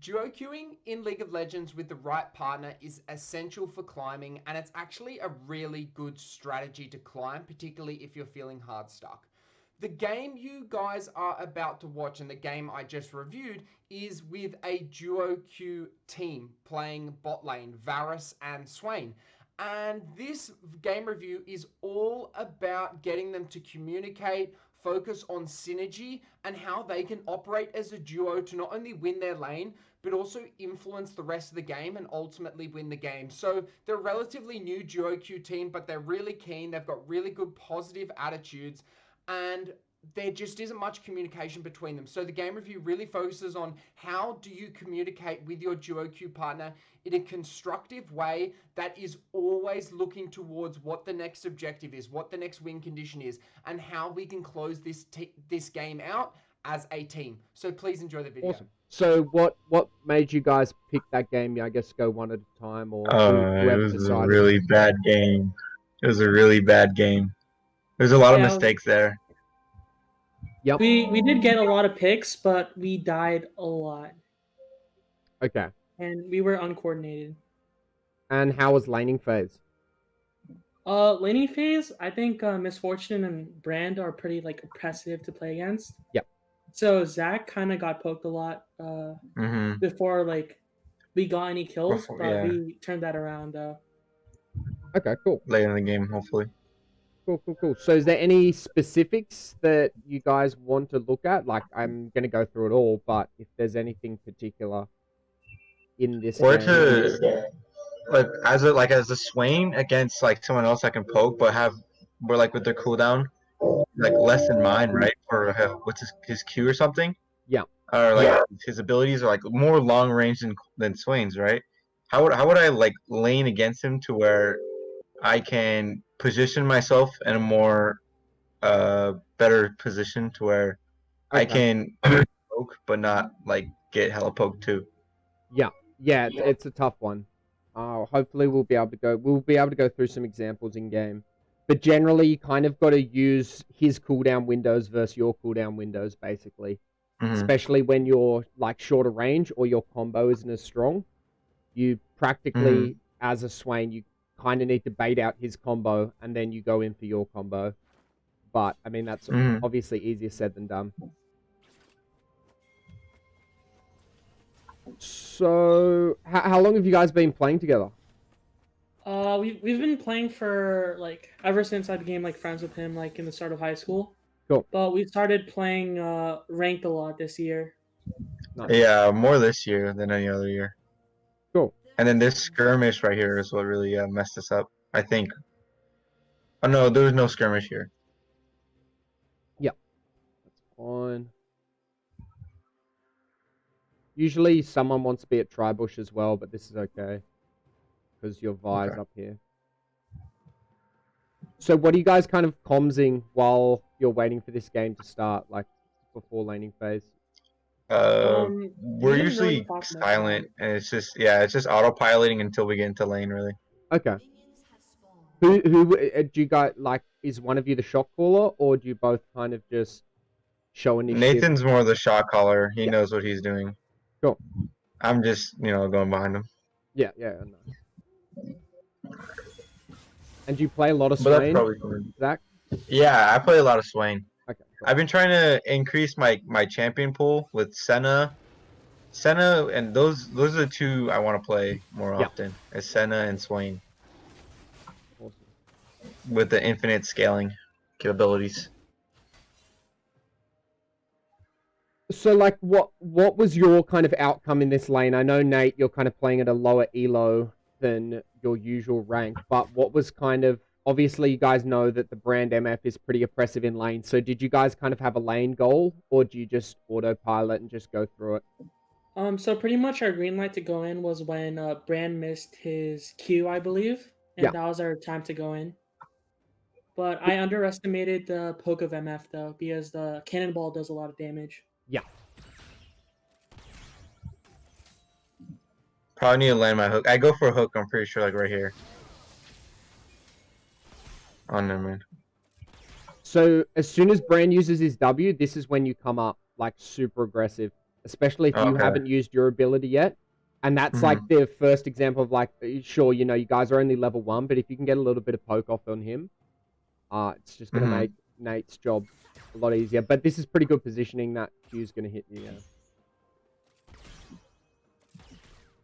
Duo queuing in League of Legends with the right partner is essential for climbing, and it's actually a really good strategy to climb, particularly if you're feeling hard stuck. The game you guys are about to watch and the game I just reviewed is with a duo queue team playing bot lane, Varus and Swain. And this game review is all about getting them to communicate, focus on synergy, and how they can operate as a duo to not only win their lane, but also influence the rest of the game and ultimately win the game. So they're a relatively new duo queue team, but they're really keen. They've got really good positive attitudes, and there just isn't much communication between them. So the game review really focuses on how do you communicate with your duo queue partner in a constructive way that is always looking towards what the next objective is, what the next win condition is, and how we can close this game out as a team. So please enjoy the video. Awesome. So what made you guys pick that game? I guess go one at a time, or It whoever was a decided. really bad game. It was a really bad game. There's a lot of mistakes there. Yep. We did get a lot of picks, but we died a lot. Okay. And we were uncoordinated. And how was laning phase? Laning phase, I think Misfortune and Brand are pretty like oppressive to play against. Yep. So Zach kind of got poked a lot before like we got any kills, but we turned that around though. Okay, cool. Later in the game, hopefully. Cool. So is there any specifics that you guys want to look at? Like, I'm going to go through it all, but if there's anything particular in this or game. To like as a Swain against like someone else I can poke, but we're like with their cooldown like less than mine, right? Or what's his Q or something? Yeah. Or like his abilities are like more long range than Swain's, right? How would I like lane against him to where I can position myself in a more better position to where I can poke but not like get hella poked too? Yeah, it's a tough one. Hopefully we'll be able to go through some examples in game. But generally, you kind of got to use his cooldown windows versus your cooldown windows, basically. Especially when you're like shorter range or your combo isn't as strong. You practically, as a Swain, you kind of need to bait out his combo and then you go in for your combo. But I mean, that's obviously easier said than done. So, how long have you guys been playing together? We've been playing for like ever since I became like friends with him, like in the start of high school. Cool. But we started playing ranked a lot this year. Nice. Yeah, more this year than any other year. Cool. And then this skirmish right here is what really messed us up, I think. Oh no, there was no skirmish here. Yeah, that's fine. Usually someone wants to be at Tribush as well, but this is okay. Because your Vi's up here. So what are you guys kind of commsing while you're waiting for this game to start, like before laning phase? We're usually silent, and it's just autopiloting until we get into lane, really. Okay. Who do you guys like? Is one of you the shot caller, or do you both kind of just show initiative? Nathan's more the shot caller. He knows what he's doing. Cool. I'm just going behind him. Yeah, nice. And do you play a lot of Swain, Zach? Yeah, I play a lot of Swain. Okay. Cool. I've been trying to increase my champion pool with Senna, and those are the two I want to play more often. Is Senna and Swain. Awesome. With the infinite scaling capabilities. So, like, what was your kind of outcome in this lane? I know, Nate, you're kind of playing at a lower elo than your usual rank, but what was kind of... Obviously, you guys know that the brand MF is pretty oppressive in lane, so did you guys kind of have a lane goal, or do you just autopilot and just go through it? So pretty much our green light to go in was when Brand missed his Q, I believe, and that was our time to go in. But I underestimated the poke of MF, though, because the cannonball does a lot of damage. Yeah. Probably need to land my hook. I go for a hook, I'm pretty sure, like right here. Oh, never mind. So, as soon as Brand uses his W, this is when you come up, like, super aggressive. especially if you Okay. haven't used your ability yet. And that's Mhm. like the first example of like, sure, you know, you guys are only level 1, but if you can get a little bit of poke off on him, it's just going to make Nate's job a lot easier. But this is pretty good positioning. That Q's going to hit you, yeah.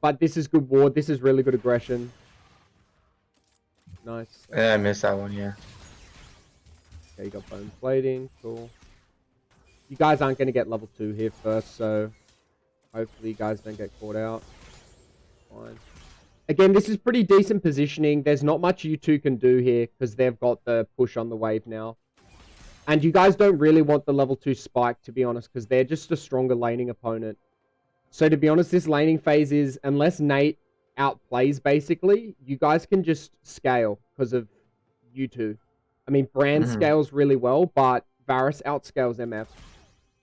But this is good ward. This is really good aggression. Nice. Yeah, I missed that one, yeah. Okay, you got bone plating. Cool. You guys aren't going to get level 2 here first, so hopefully you guys don't get caught out. Fine. Again, this is pretty decent positioning. There's not much you two can do here because they've got the push on the wave now. And you guys don't really want the level 2 spike, to be honest, because they're just a stronger laning opponent. So to be honest, this laning phase is, unless Nate outplays, basically, you guys can just scale because of you two. I mean, Brand scales really well, but Varus outscales MF.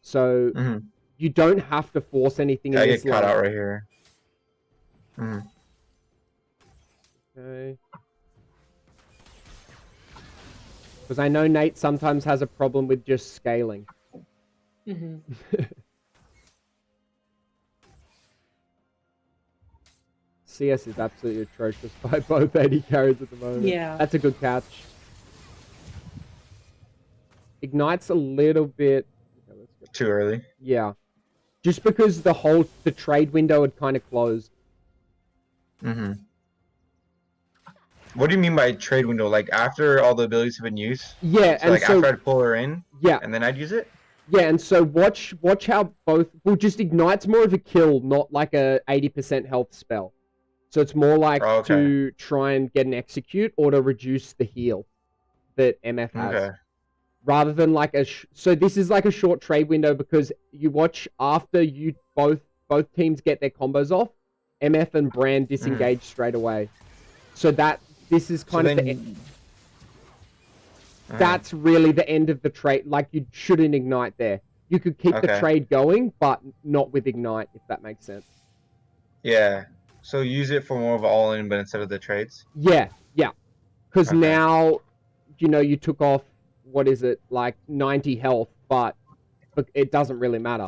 So you don't have to force anything in I this get caught out right here. Okay. Because I know Nate sometimes has a problem with just scaling. CS is absolutely atrocious by both AD carries at the moment. Yeah. That's a good catch. Ignite's a little bit... Okay, let's get... Too early. Yeah. Just because the trade window had kind of closed. What do you mean by trade window? Like after all the abilities have been used? Yeah, So and like so... after I'd pull her in? Yeah. And then I'd use it? Yeah, and so watch how both... Well, just Ignite's more of a kill, not like a 80% health spell. So it's more like to try and get an execute or to reduce the heal that MF has. Okay. Rather than like a... So this is like a short trade window because you watch after you both teams get their combos off, MF and Brand disengage straight away. So this is kind of the... That's really the end of the trade. Like, you shouldn't Ignite there. You could keep the trade going, but not with Ignite, if that makes sense. Yeah. So use it for more of all-in, but instead of the trades? Yeah, yeah. Because now, you know, you took off, what is it, like 90 health, but it doesn't really matter.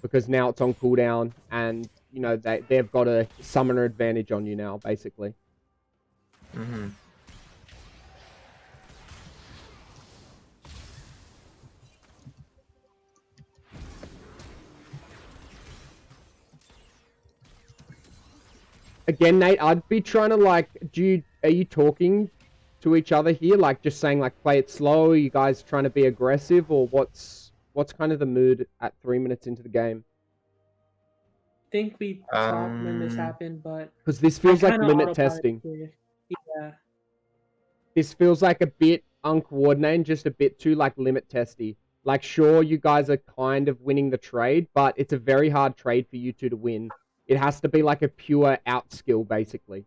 Because now it's on cooldown, and, you know, they've got a summoner advantage on you now, basically. Again, Nate, I'd be trying to, like, are you talking to each other here? Like, just saying, like, play it slow? Are you guys trying to be aggressive? Or what's kind of the mood at 3 minutes into the game? I think we talked when this happened, but... Because this feels like limit testing. Yeah. This feels like a bit uncoordinated, just a bit too, like, limit testy. Like, sure, you guys are kind of winning the trade, but it's a very hard trade for you two to win. It has to be like a pure out skill, basically.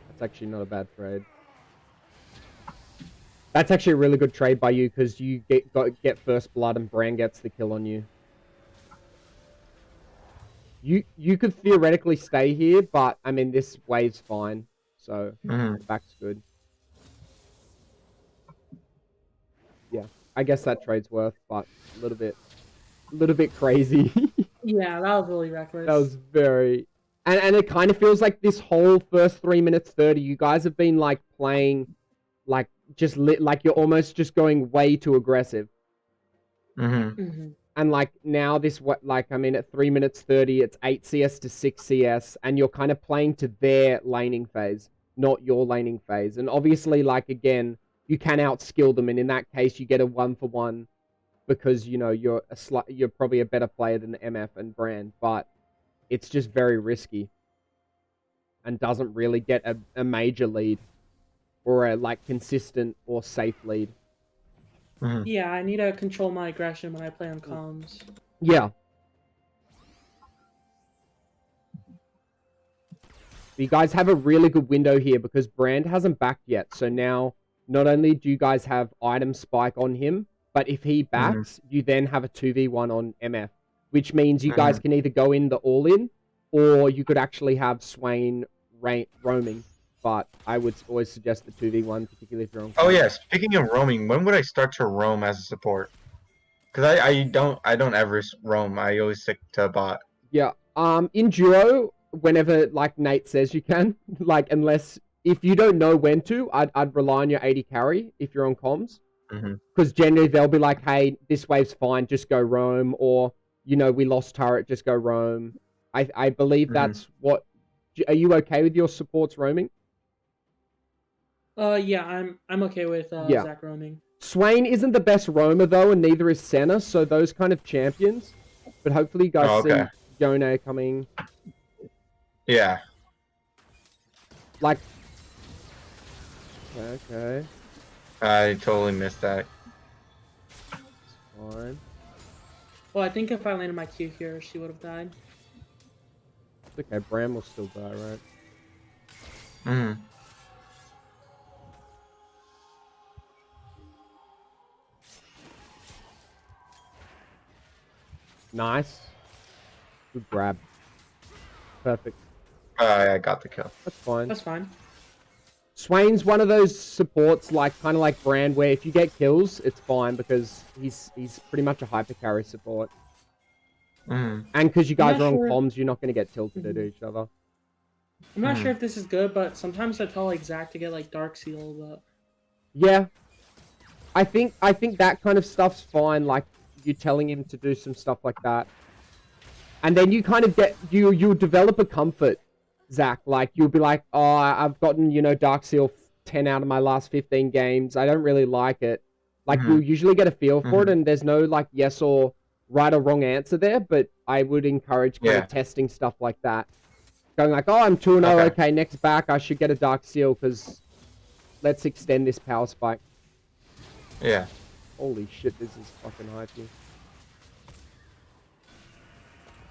That's actually not a bad trade. That's actually a really good trade by you because you get first blood and Bran gets the kill on you. You could theoretically stay here, but I mean this wave's fine, so back's good. Yeah, I guess that trade's worth, but a little bit crazy. Yeah, that was really reckless. That was very... And it kind of feels like this whole first 3 minutes 30, you guys have been, like, playing, like, just like you're almost just going way too aggressive. And, like, now this, like, I mean, at 3 minutes 30, it's 8 CS to 6 CS, and you're kind of playing to their laning phase, not your laning phase. And obviously, like, again, you can outskill them, and in that case, you get a 1-for-1. Because, you know, you're probably a better player than MF and Brand, but it's just very risky and doesn't really get a major lead or a, like, consistent or safe lead. Yeah, I need to control my aggression when I play on comms. Yeah. You guys have a really good window here because Brand hasn't backed yet. So now, not only do you guys have item spike on him, but if he backs, you then have a 2v1 on MF, which means you guys can either go in the all-in, or you could actually have Swain roaming. But I would always suggest the 2v1, particularly if you're on... Oh yeah, speaking of roaming, when would I start to roam as a support? Because I don't ever roam. I always stick to bot. Yeah. In duo, whenever like Nate says you can, like unless if you don't know when to, I'd rely on your 80 carry if you're on comms. Because generally they'll be like, hey, this wave's fine, just go roam, or we lost turret, just go roam. I believe that's what. Are you okay with your supports roaming? Yeah, I'm okay with Yeah. Zach roaming. Swain isn't the best roamer though, and neither is Senna, so those kind of champions. But hopefully you guys see Yone coming. Yeah. Like. Okay. I totally missed that. Fine. Well, I think if I landed my Q here, she would have died. It's okay, Bram will still die, right? Nice. Good grab. Perfect. I got the kill. That's fine. That's fine. Swain's one of those supports, like kind of like Brand, where if you get kills, it's fine because he's pretty much a hyper carry support. And because you guys are on comms, you're not going to get tilted at each other. I'm not sure if this is good, but sometimes I tell like Zach to get like Dark Seal, but yeah, I think that kind of stuff's fine. Like you telling him to do some stuff like that, and then you kind of get you'll develop a comfort. Zach, like you'll be like, oh, I've gotten Dark Seal 10 out of my last 15 games. I don't really like it. Like you'll usually get a feel for it, and there's no like yes or right or wrong answer there. But I would encourage kind of testing stuff like that, going like, oh, I'm 2-0. Okay, next back I should get a Dark Seal because let's extend this power spike. Yeah. Holy shit, this is fucking hypey.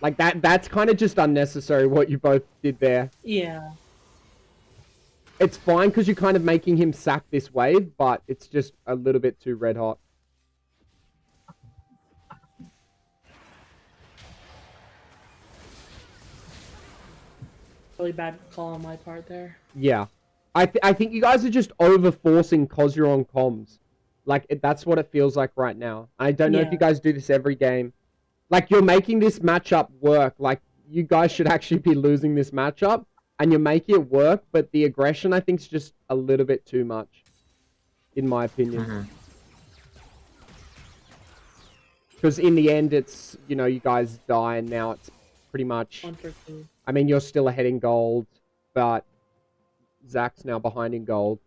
Like that's kind of just unnecessary what you both did there. Yeah. It's fine because you're kind of making him sack this wave, but it's just a little bit too red hot. Really bad call on my part there. Yeah. I think you guys are just over-forcing because you're on comms. Like, that's what it feels like right now. I don't know if you guys do this every game. Like, you're making this matchup work. Like, you guys should actually be losing this matchup, and you're making it work, but the aggression, I think, is just a little bit too much, in my opinion. Because in the end, it's, you guys die, and now it's pretty much... 1 for 2. I mean, you're still ahead in gold, but Zach's now behind in gold.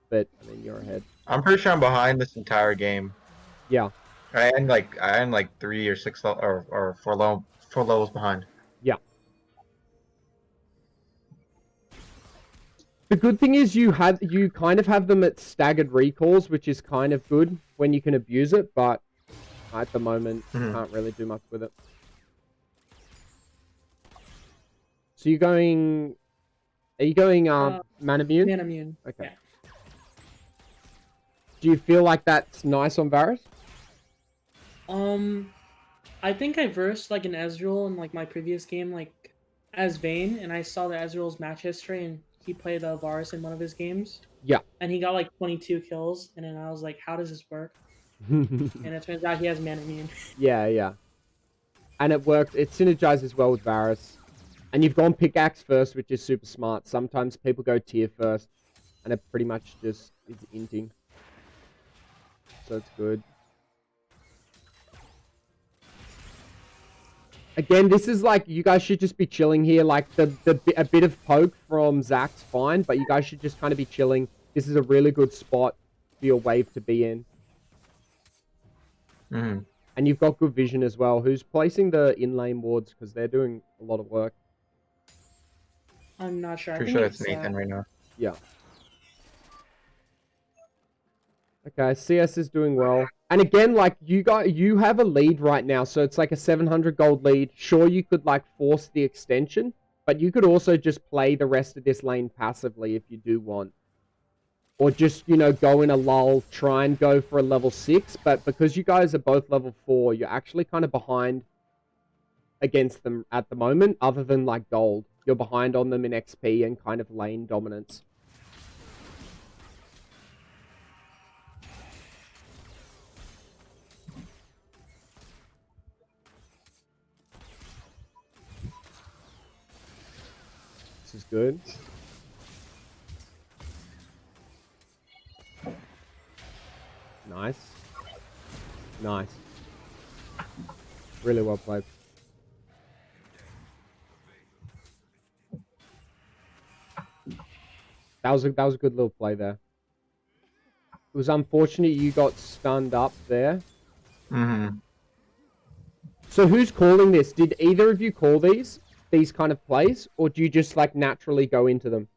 But, I mean, you're ahead. I'm pretty sure I'm behind this entire game. Yeah. I am like 3 or 6 or 4 levels behind. Yeah. The good thing is you kind of have them at staggered recalls, which is kind of good when you can abuse it, but at the moment can't really do much with it. So you're going... Are you going Man Immune? Man Immune. Okay. Yeah. Do you feel like that's nice on Varus? I think I versed like an Ezreal in like my previous game, like as Vayne, and I saw the Ezreal's match history, and he played Varus in one of his games. Yeah. And he got like 22 kills, and then I was like, how does this work? And it turns out he has Man Immune. Yeah. And it worked. It synergizes well with Varus. And you've gone pickaxe first, which is super smart. Sometimes people go tier first, and it pretty much just is inting. So it's good. Again, this is like, you guys should just be chilling here. Like, a bit of poke from Zach's fine, but you guys should just kind of be chilling. This is a really good spot for your wave to be in. And you've got good vision as well. Who's placing the in-lane wards? Because they're doing a lot of work. I'm not sure. Pretty sure it's Nathan right now. Yeah. Okay, CS is doing well. And again, like, you have a lead right now, so it's like a 700 gold lead. Sure, you could, like, force the extension, but you could also just play the rest of this lane passively if you do want. Or just, go in a lull, try and go for a level 6, but because you guys are both level 4, you're actually kind of behind against them at the moment, other than, like, gold. You're behind on them in XP and kind of lane dominance. This is good. Nice. Nice. Really well played. That was a good little play there. It was unfortunate you got stunned up there. Mm-hmm. So who's calling this? Did either of you call these kind of plays, or do you just like naturally go into them?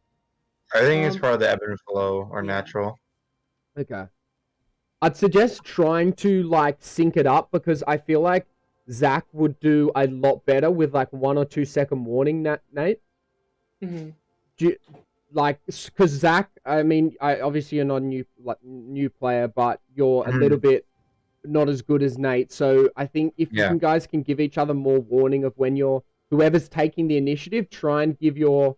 I think it's part of the ebb and flow or yeah. natural. Okay. I'd suggest trying to like sync it up because I feel like Zach would do a lot better with like 1 or 2 second warning, Nate. Mm-hmm. Do you, like, because Zach, I mean, obviously you're not a new player, but you're a little bit not as good as Nate. So I think if you guys can give each other more warning of when whoever's taking the initiative, try and give your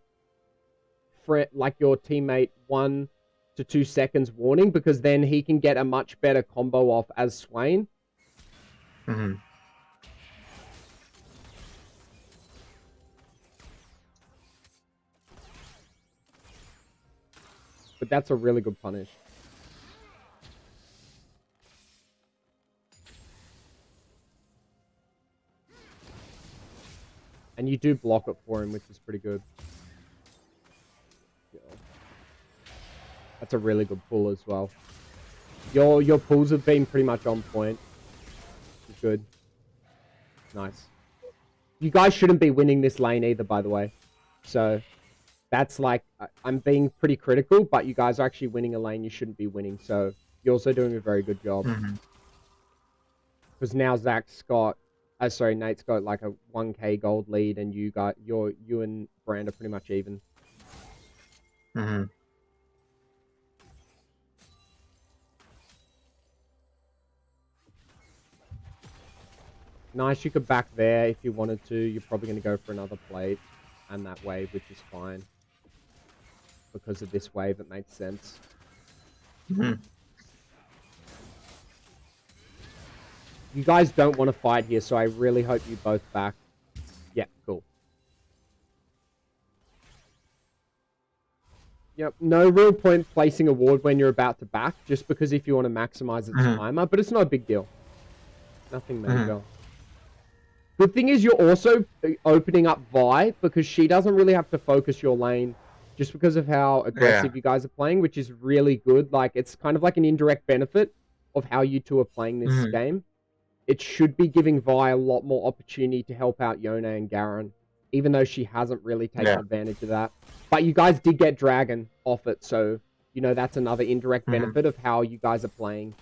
friend, like your teammate, 1 to 2 seconds warning, because then he can get a much better combo off as Swain. Mm-hmm. But that's a really good punish. And you do block it for him, which is pretty good. That's a really good pull as well. Your pulls have been pretty much on point. Good. Nice. You guys shouldn't be winning this lane either, by the way. So that's like, I'm being pretty critical, but you guys are actually winning a lane you shouldn't be winning. So you're also doing a very good job. Because now Nate's got like a 1k gold lead, and you and Brand are pretty much even. Mm-hmm. Nice, you could back there if you wanted to. You're probably going to go for another plate and that wave, which is fine. Because of this wave, it makes sense. Mm-hmm. You guys don't want to fight here, so I really hope you both back. Yeah, cool. Yep, no real point placing a ward when you're about to back, just because if you want to maximize its timer, but it's not a big deal. Nothing major. Good thing is you're also opening up Vi, because she doesn't really have to focus your lane just because of how aggressive you guys are playing, which is really good. Like, it's kind of like an indirect benefit of how you two are playing this game. It should be giving Vi a lot more opportunity to help out Yone and Garen, even though she hasn't really taken advantage of that. But you guys did get Dragon off it, so, you know, that's another indirect benefit of how you guys are playing.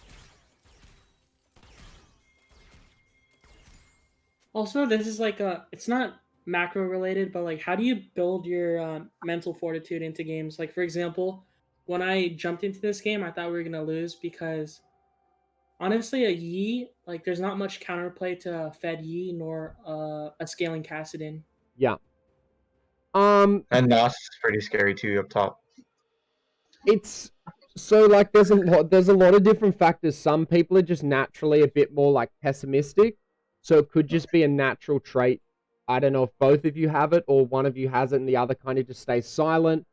Also, this is like it's not macro related, but like, how do you build your mental fortitude into games? Like, for example, when I jumped into this game, I thought we were going to lose because honestly, a Yi, like, there's not much counterplay to a Fed Yi nor a scaling Kassadin. Yeah. And Nas is pretty scary too up top. It's so like there's a lot of different factors. Some people are just naturally a bit more like pessimistic, so it could just be a natural trait. I don't know if both of you have it or one of you has it and the other kind of just stays silent.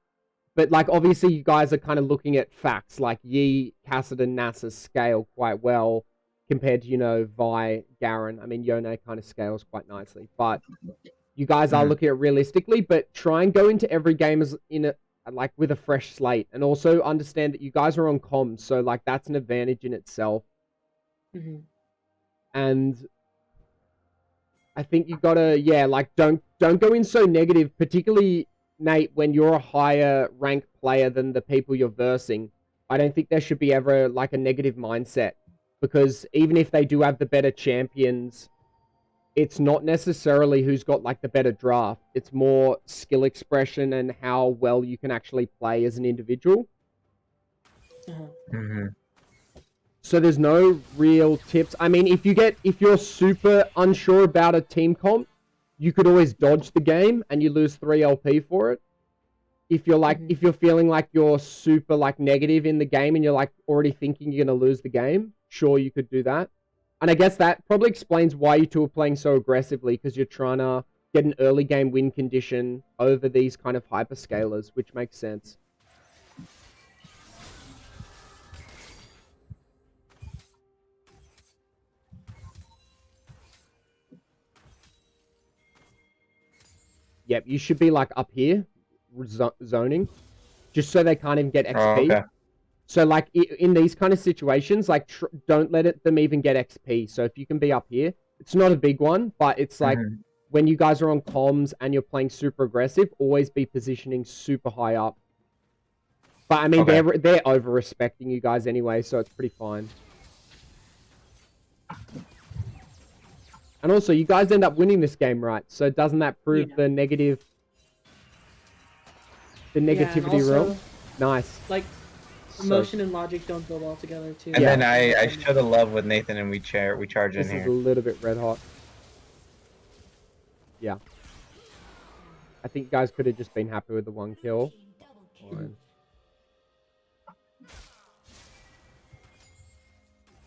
But like obviously you guys are kind of looking at facts like Yi, Kassadin, Nasus scale quite well compared to, you know, Vi, Garen. I mean, Yone kind of scales quite nicely, but you guys are looking at it realistically, but try and go into every game as like with a fresh slate, and also understand that you guys are on comms, so like that's an advantage in itself. And I think you gotta, like don't go in so negative, particularly Nate, when you're a higher ranked player than the people you're versing. I don't think there should be ever like a negative mindset, because even if they do have the better champions, it's not necessarily who's got like the better draft. It's more skill expression and how well you can actually play as an individual. So there's no real tips. I mean, if you're super unsure about a team comp, you could always dodge the game and you lose 3 LP for it. If you're like, if you're feeling like you're super like negative in the game and you're like already thinking you're going to lose the game, sure, you could do that. And I guess that probably explains why you two are playing so aggressively, because you're trying to get an early game win condition over these kind of hyperscalers, which makes sense. Yep, you should be like up here, zoning, just so they can't even get XP. Oh, okay. So like in these kind of situations, like don't let them even get XP. So if you can be up here, it's not a big one, but it's like when you guys are on comms and you're playing super aggressive, always be positioning super high up. But I mean, they're over respecting you guys anyway, so it's pretty fine. And also, you guys end up winning this game, right? So doesn't that prove the negativity rule? Nice. Like, emotion and logic don't go well together, too. And then I show the love with Nathan and we charge in here. This is a little bit red hot. Yeah. I think you guys could have just been happy with the 1 kill. Fine.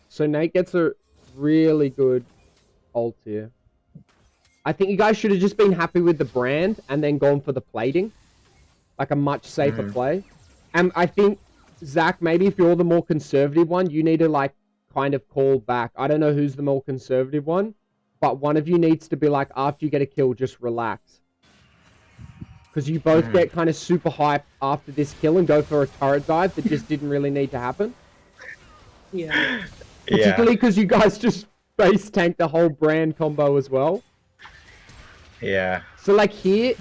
So Nate gets a really good ult here. I think you guys should have just been happy with the brand and then gone for the plating. Like a much safer play. And I think, Zach, maybe if you're the more conservative one, you need to like kind of call back. I don't know who's the more conservative one, but one of you needs to be like, after you get a kill, just relax. Because you both get kind of super hyped after this kill and go for a turret dive that just didn't really need to happen. Yeah. Particularly because you guys just base tank the whole brand combo as well. Yeah. So like here,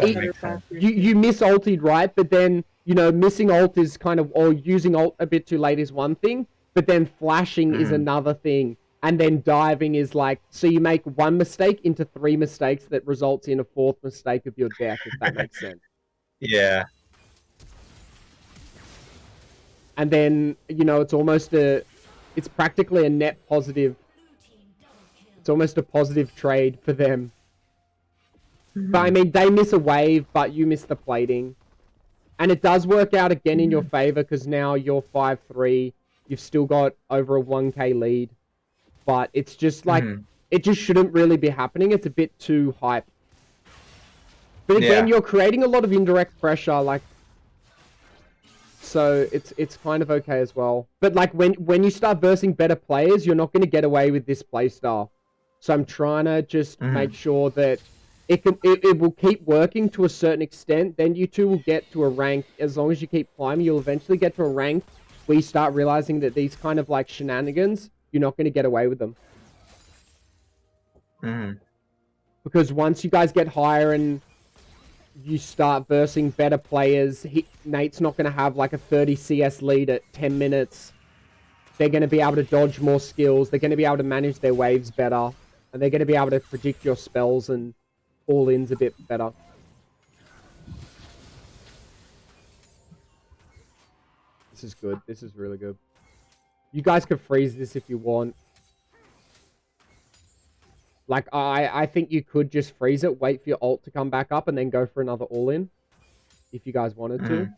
you miss ulted, right? But then, you know, missing ult is kind of, or using ult a bit too late is one thing, but then flashing is another thing. And then diving is like, so you make 1 mistake into 3 mistakes that results in a 4th mistake of your deck, if that makes sense. Yeah. And then, you know, it's almost it's practically a net positive. It's almost a positive trade for them. But I mean, they miss a wave, but you miss the plating. And it does work out again in your favor because now you're 5-3. You've still got over a 1k lead. But it's just like, it just shouldn't really be happening. It's a bit too hype. But again, you're creating a lot of indirect pressure, like, so it's kind of okay as well. But like when you start versing better players, you're not going to get away with this playstyle. So I'm trying to just make sure that it will keep working to a certain extent. Then you two will get to a rank. As long as you keep climbing, you'll eventually get to a rank where you start realizing that these kind of like shenanigans, you're not going to get away with them. Because once you guys get higher and you start versing better players, Nate's not going to have like a 30 CS lead at 10 minutes. They're going to be able to dodge more skills. They're going to be able to manage their waves better. And they're going to be able to predict your spells and all-ins a bit better. This is good. This is really good. You guys could freeze this if you want. Like, I think you could just freeze it, wait for your ult to come back up, and then go for another all-in. If you guys wanted to.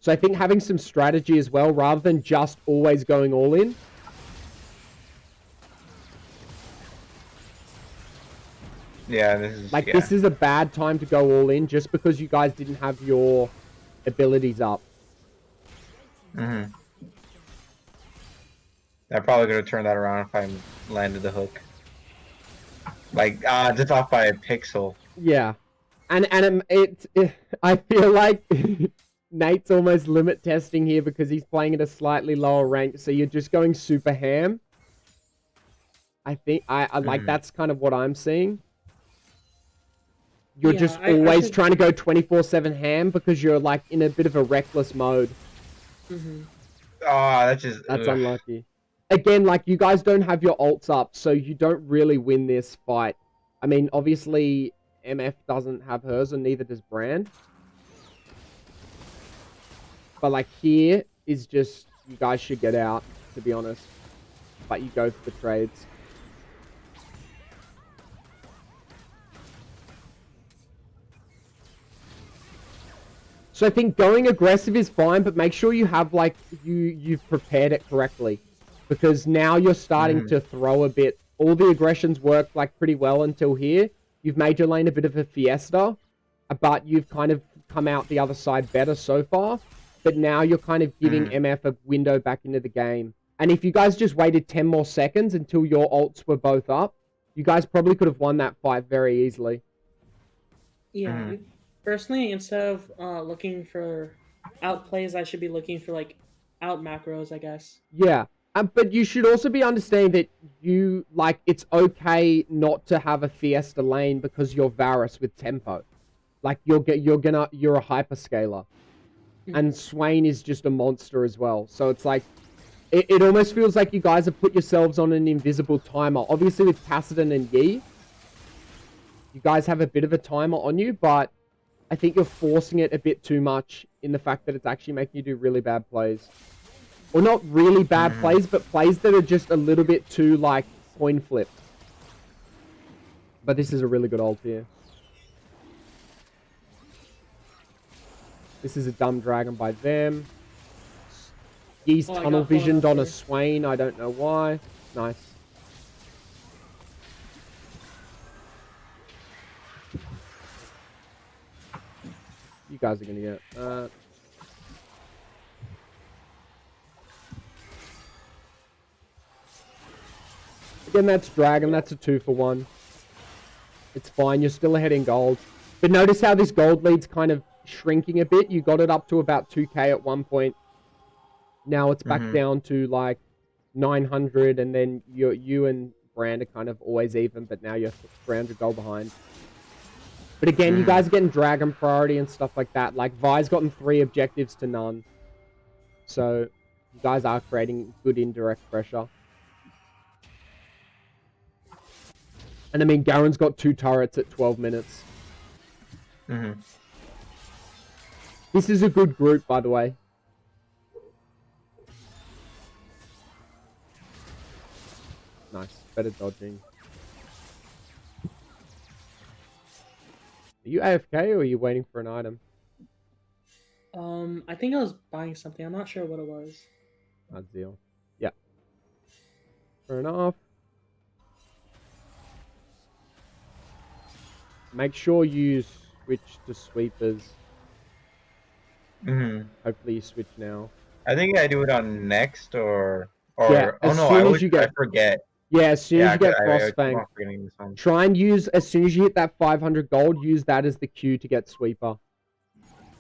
So I think having some strategy as well, rather than just always going all-in. Yeah, this is... Like, this is a bad time to go all-in, just because you guys didn't have your abilities up. I probably could have turned that around if I landed the hook. Like, just off by a pixel. Yeah. And I feel like Nate's almost limit testing here because he's playing at a slightly lower rank, so you're just going super ham. I think, I like, that's kind of what I'm seeing. You're just always trying to go 24/7 ham because you're, like, in a bit of a reckless mode. That's unlucky. Again, like, you guys don't have your ults up, so you don't really win this fight. I mean, obviously, MF doesn't have hers, and neither does Brand. But, like, here is just, you guys should get out, to be honest. But you go for the trades. So I think going aggressive is fine, but make sure you have, like, you've prepared it correctly. Because now you're starting to throw a bit. All the aggressions worked, like, pretty well until here. You've made your lane a bit of a fiesta, but you've kind of come out the other side better so far. But now you're kind of giving MF a window back into the game. And if you guys just waited 10 more seconds until your ults were both up, you guys probably could have won that fight very easily. Yeah. Personally, instead of looking for outplays, I should be looking for like out macros, I guess. Yeah. But you should also be understanding that you, like, it's okay not to have a Fiesta lane because you're Varus with tempo. Like, you're a hyperscaler. And Swain is just a monster as well. So it's like, it almost feels like you guys have put yourselves on an invisible timer. Obviously with Kassadin and Yi, you guys have a bit of a timer on you, but I think you're forcing it a bit too much in the fact that it's actually making you do really bad plays. Or not really bad plays, but plays that are just a little bit too, like, coin flip. But this is a really good ult here. This is a dumb dragon by them. He's tunnel visioned on a Swain. I don't know why. Nice. You guys are going to get... Again, that's dragon. That's a 2-for-1. It's fine. You're still ahead in gold. But notice how this gold lead's kind of shrinking a bit. You got it up to about 2k at one point. Now it's back down to like 900, and then you and Brand are kind of always even, but now you're 300 gold behind. But again, you guys are getting dragon priority and stuff like that. Like, Vi's gotten 3 objectives to none. So, you guys are creating good indirect pressure. And I mean, Garen's got 2 turrets at 12 minutes. This is a good group, by the way. Nice. Better dodging. Are you AFK or are you waiting for an item? I think I was buying something. I'm not sure what it was. Azil. Yeah. Fair enough. Make sure you switch to sweepers. Hopefully you switch now. I think I do it on next or yeah, oh no, I forget. Yeah, as soon as you get Frostfang, try and use, as soon as you hit that 500 gold, use that as the cue to get sweeper.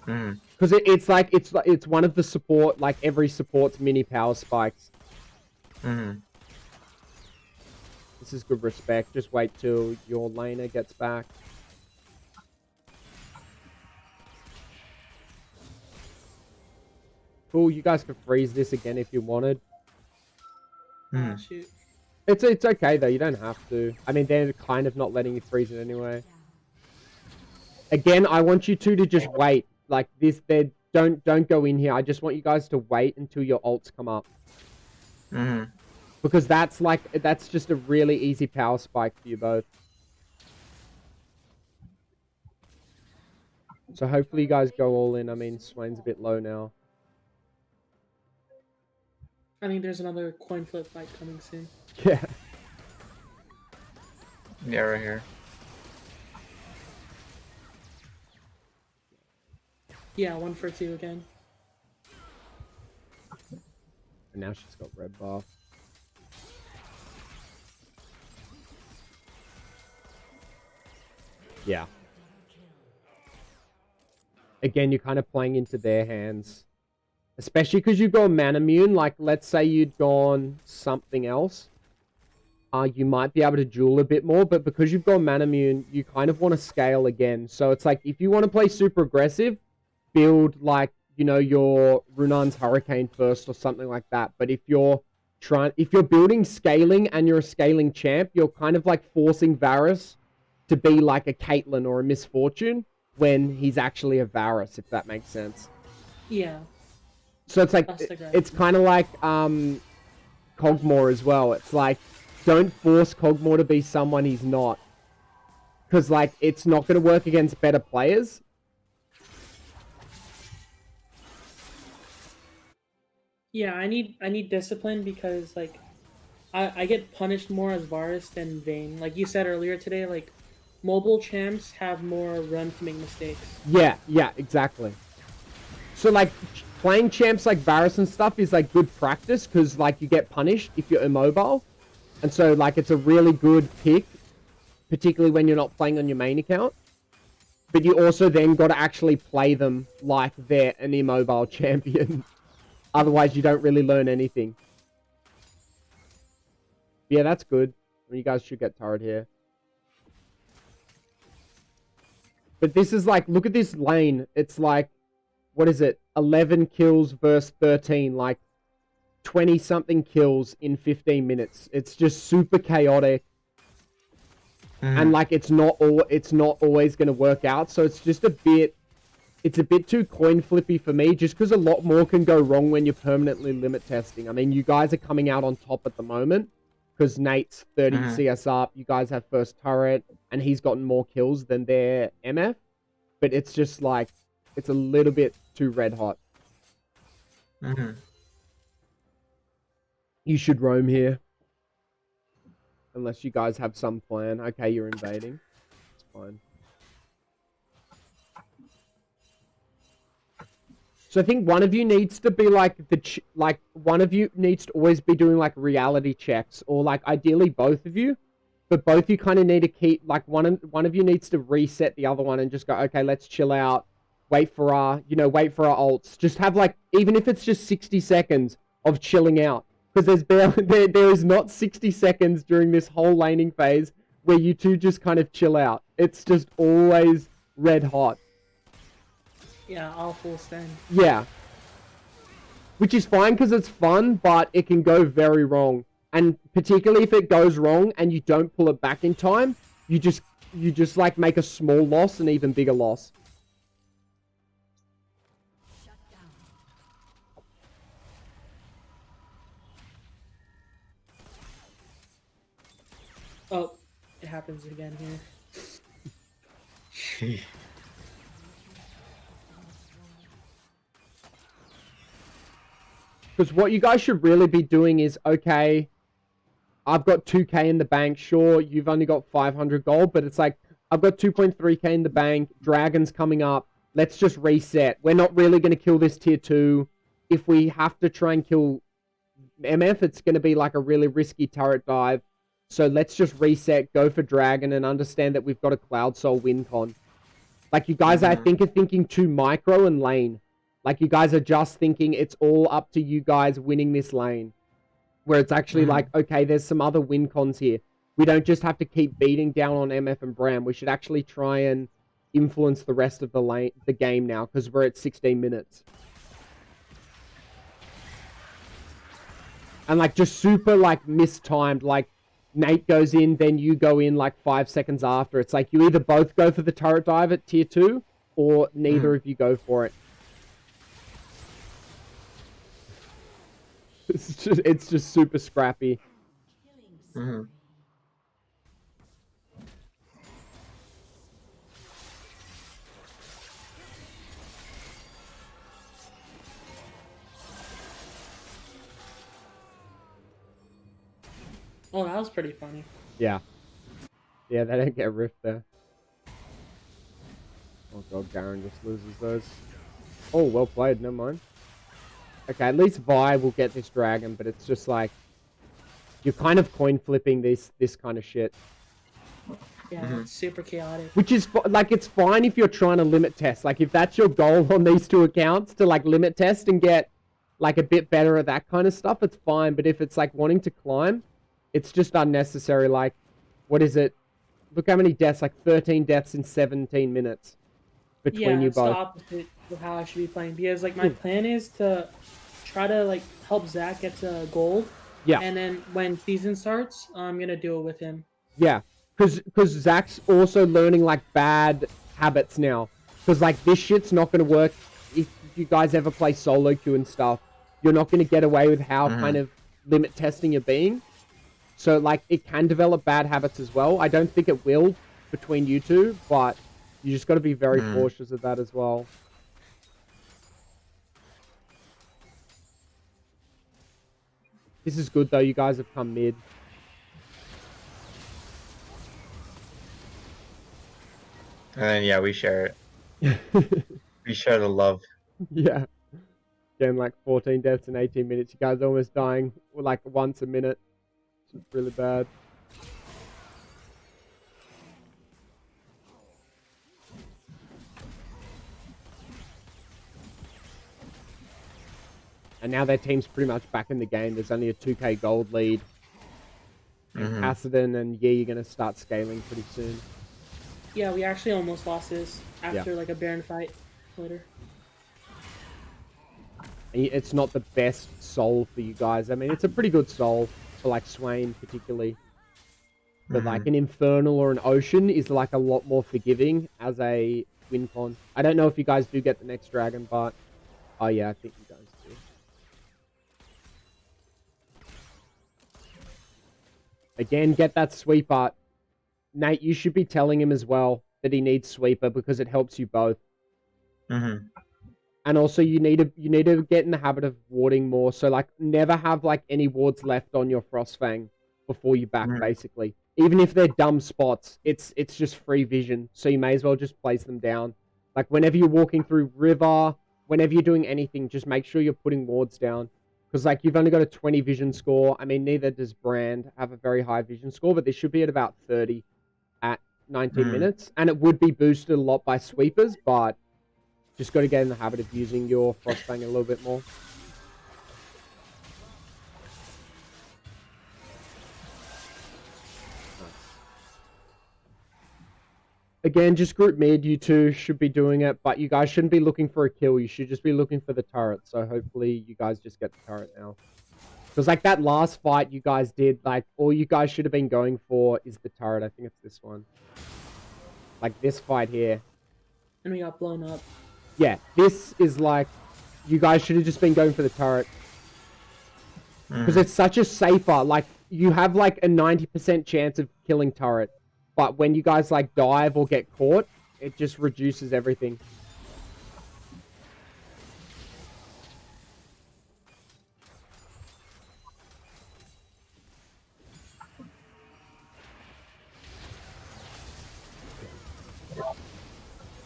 Because it's like, it's one of the support, like every support's mini power spikes. This is good respect. Just wait till your laner gets back. Cool, you guys could freeze this again if you wanted. Shoot. It's okay though, you don't have to. I mean, they're kind of not letting you freeze it anyway. Again, I want you two to just wait. Like this, don't go in here. I just want you guys to wait until your ults come up. Because that's just a really easy power spike for you both. So hopefully you guys go all in. I mean, Swain's a bit low now. I think there's another coin flip fight coming soon. Yeah. Yeah, right here. Yeah, 1 for 2 again. And now she's got red buff. Yeah. Again, you're kind of playing into their hands. Especially because you've got mana immune. Like, let's say you'd gone something else. You might be able to duel a bit more. But because you've got mana immune, you kind of want to scale again. So it's like, if you want to play super aggressive, build, like, you know, your Runan's Hurricane first or something like that. But if you're building scaling and you're a scaling champ, you're kind of like forcing Varus to be like a Caitlyn or a Misfortune when he's actually a Varus, if that makes sense. Yeah. So it's like, it's kind of like Cogmore as well. It's like, don't force Cogmore to be someone he's not. Because, like, it's not going to work against better players. Yeah, I need discipline because, like, I get punished more as Varus than Vayne. Like you said earlier today, like, mobile champs have more room to make mistakes. Yeah, exactly. So like playing champs like Varus and stuff is like good practice because like you get punished if you're immobile, and so like it's a really good pick, particularly when you're not playing on your main account. But you also then got to actually play them like they're an immobile champion. Otherwise, you don't really learn anything. Yeah, that's good. You guys should get turret here. But this is like, look at this lane. It's like, what is it? 11 kills versus 13. Like 20-something kills in 15 minutes. It's just super chaotic. And like it's not always going to work out. So it's just a bit too coin flippy for me, just because a lot more can go wrong when you're permanently limit testing. I mean, you guys are coming out on top at the moment because Nate's 30 CS up. You guys have first turret, and he's gotten more kills than their MF. But it's just like, it's a little bit too red hot. You should roam here. Unless you guys have some plan. Okay, you're invading. It's fine. So I think one of you needs to be like one of you needs to always be doing like reality checks, or like ideally both of you, but both you kind of need to keep like one of you needs to reset the other one and just go, okay, let's chill out, wait for our ults. Just have like, even if it's just 60 seconds of chilling out, because there is not 60 seconds during this whole laning phase where you two just kind of chill out. It's just always red hot. Yeah, all full stand. Yeah. Which is fine because it's fun, but it can go very wrong. And particularly if it goes wrong and you don't pull it back in time, you just like make a small loss, an even bigger loss. Oh, it happens again here. Because what you guys should really be doing is, okay, I've got 2k in the bank. Sure, you've only got 500 gold, but it's like, I've got 2.3k in the bank. Dragon's coming up. Let's just reset. We're not really going to kill this tier 2. If we have to try and kill MF, it's going to be like a really risky turret dive. So let's just reset, go for Dragon, and understand that we've got a Cloud Soul win con. Like, you guys, I think, are thinking too micro and lane. Like, you guys are just thinking it's all up to you guys winning this lane. Where it's actually like, okay, there's some other win cons here. We don't just have to keep beating down on MF and Bram. We should actually try and influence the rest of the game now, because we're at 16 minutes. And, like, just super, like, mistimed. Like, Nate goes in, then you go in, like, 5 seconds after. It's like, you either both go for the turret dive at tier 2, or neither of you go for it. It's just super scrappy. Oh, that was pretty funny. Yeah. Yeah, they don't get rift there. Oh god, Garen just loses those. Oh, well played, never mind. Okay, at least Vi will get this dragon, but it's just like, you're kind of coin flipping this kind of shit. Yeah, it's super chaotic. Which is, like, it's fine if you're trying to limit test. Like, if that's your goal on these two accounts, to, like, limit test and get, like, a bit better at that kind of stuff, it's fine. But if it's, like, wanting to climb, it's just unnecessary. Like, what is it? Look how many deaths, like 13 deaths in 17 minutes between you both. Yeah, it's the opposite of how I should be playing. Because, like, my plan is to try to, like, help Zach get to gold. Yeah. And then when season starts, I'm going to do it with him. Yeah. Because Zach's also learning, like, bad habits now. Because, like, this shit's not going to work if you guys ever play solo queue and stuff. You're not going to get away with how kind of limit testing you're being. So, like, it can develop bad habits as well. I don't think it will between you two, but you just got to be very cautious of that as well. This is good, though. You guys have come mid. And then yeah, we share it. We share the love. Yeah. Getting like 14 deaths in 18 minutes. You guys are almost dying like once a minute. It's really bad. And now their team's pretty much back in the game. There's only a 2k gold lead. And Kassadin and Yi, you're going to start scaling pretty soon. Yeah, we actually almost lost this after like a Baron fight later. And it's not the best soul for you guys. I mean, it's a pretty good soul for like Swain particularly. But like an Infernal or an Ocean is like a lot more forgiving as a win con. I don't know if you guys do get the next dragon, but... Oh yeah, I think you guys do. Again, get that sweeper. Nate, you should be telling him as well that he needs sweeper because it helps you both. And also, you need to get in the habit of warding more. So, like, never have like any wards left on your Frostfang before you back. Basically, even if they're dumb spots, it's just free vision. So you may as well just place them down. Like whenever you're walking through river, whenever you're doing anything, just make sure you're putting wards down. Because like you've only got a 20 vision score. I mean, neither does Brand have a very high vision score, but they should be at about 30 at 19 minutes, and it would be boosted a lot by sweepers, but. Just got to get in the habit of using your Frostfang a little bit more. Nice. Again, just group mid. You two should be doing it, but you guys shouldn't be looking for a kill. You should just be looking for the turret. So hopefully you guys just get the turret now. Because like that last fight you guys did, like all you guys should have been going for is the turret. I think it's this one. Like this fight here. And we got blown up. Yeah, this is like, you guys should have just been going for the turret. Because it's such a safer, like, you have like a 90% chance of killing turret. But when you guys like dive or get caught, it just reduces everything.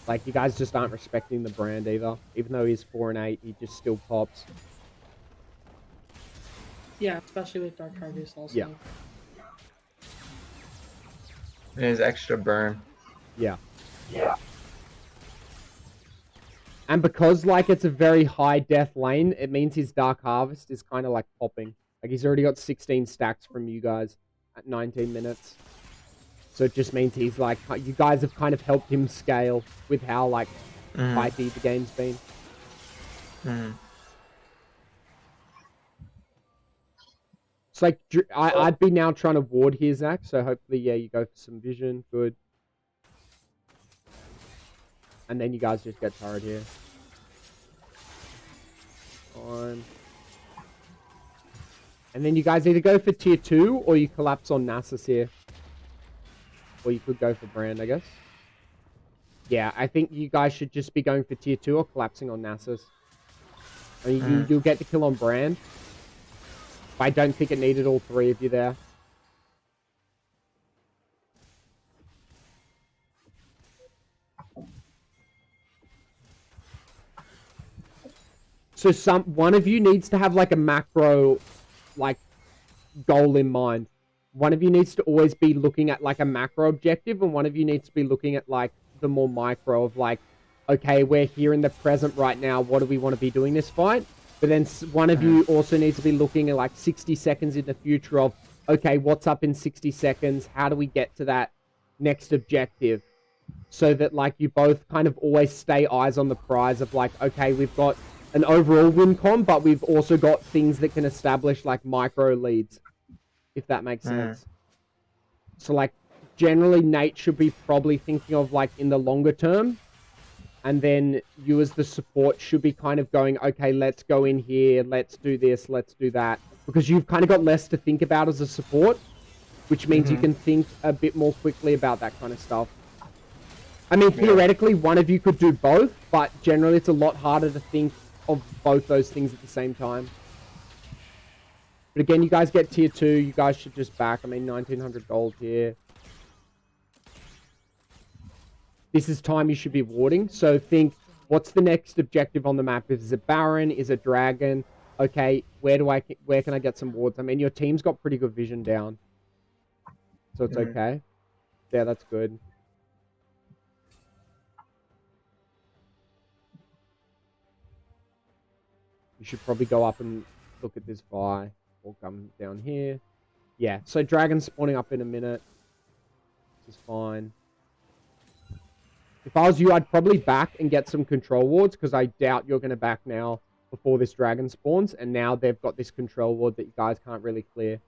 Like, you guys just aren't respecting the Brand either. Even though he's 4 and 8, he just still pops. Yeah, especially with Dark Harvest also. Yeah. And his extra burn. Yeah. Yeah. And because, like, it's a very high death lane, it means his Dark Harvest is kind of, like, popping. Like, he's already got 16 stacks from you guys at 19 minutes. So it just means he's like, you guys have kind of helped him scale with how like fighty the game's been. It's like, I'd be now trying to ward here, Zach. So hopefully, yeah, you go for some vision. Good. And then you guys just get turret here. Fine. And then you guys either go for tier 2 or you collapse on Nasus here. Or you could go for Brand, I guess. Yeah, I think you guys should just be going for tier 2 or collapsing on Nasus. I mean, you'll get the kill on Brand. But I don't think it needed all 3 of you there. So one of you needs to have like a macro like goal in mind. One of you needs to always be looking at like a macro objective, and one of you needs to be looking at like the more micro of like, okay, we're here in the present right now. What do we want to be doing this fight? But then one of you also needs to be looking at like 60 seconds in the future of, okay, what's up in 60 seconds? How do we get to that next objective? So that like you both kind of always stay eyes on the prize of like, okay, we've got an overall win con, but we've also got things that can establish like micro leads. If that makes sense. So, like, generally, Nate should be probably thinking of, like, in the longer term. And then you as the support should be kind of going, okay, let's go in here, let's do this, let's do that. Because you've kind of got less to think about as a support, which means you can think a bit more quickly about that kind of stuff. I mean, theoretically, one of you could do both, but generally it's a lot harder to think of both those things at the same time. But again, you guys get tier 2. You guys should just back. I mean, 1900 gold here. this is time you should be warding. So think, what's the next objective on the map? Is it Baron? Is it Dragon? Okay, where can I get some wards? I mean, your team's got pretty good vision down, so it's okay. Yeah, that's good. You should probably go up and look at this Vi, or come down here. Yeah, so Dragon's spawning up in a minute. This is fine. If I was you, I'd probably back and get some control wards, because I doubt you're going to back now before this Dragon spawns, and now they've got this control ward that you guys can't really clear.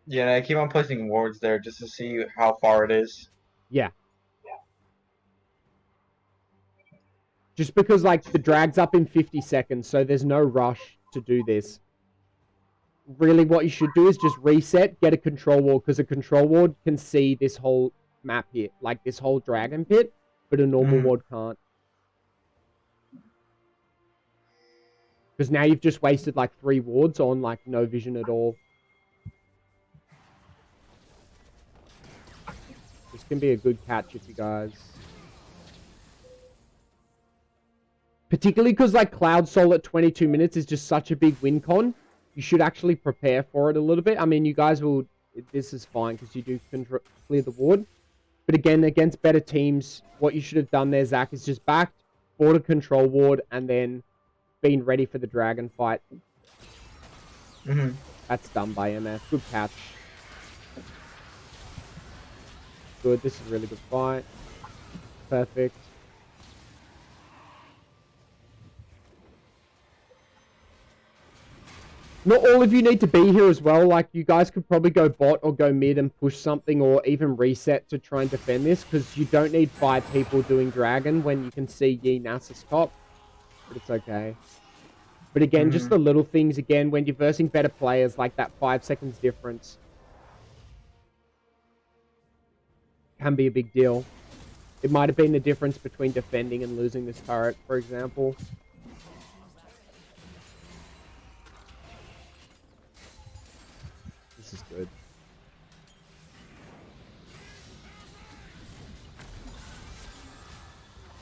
Yeah, and I keep on placing wards there just to see how far it is. Yeah. Just because, like, the drag's up in 50 seconds, so there's no rush to do this. Really, what you should do is just reset, get a control ward, because a control ward can see this whole map here, like this whole dragon pit, but a normal ward can't. Because now you've just wasted, like, 3 wards on, like, no vision at all. This can be a good catch if you guys... Particularly because, like, Cloud Soul at 22 minutes is just such a big win con. You should actually prepare for it a little bit. I mean, you guys will... This is fine because you do clear the ward. But again, against better teams, what you should have done there, Zach, is just backed, bought a control ward, and then been ready for the dragon fight. That's done by MF. Good catch. Good. This is a really good fight. Perfect. Not all of you need to be here as well. Like, you guys could probably go bot or go mid and push something, or even reset to try and defend this, because you don't need 5 people doing dragon when you can see Yi Nasus top. But it's okay. But again, just the little things, again, when you're versing better players, like that 5 seconds difference can be a big deal. It might have been the difference between defending and losing this turret, for example. This is good.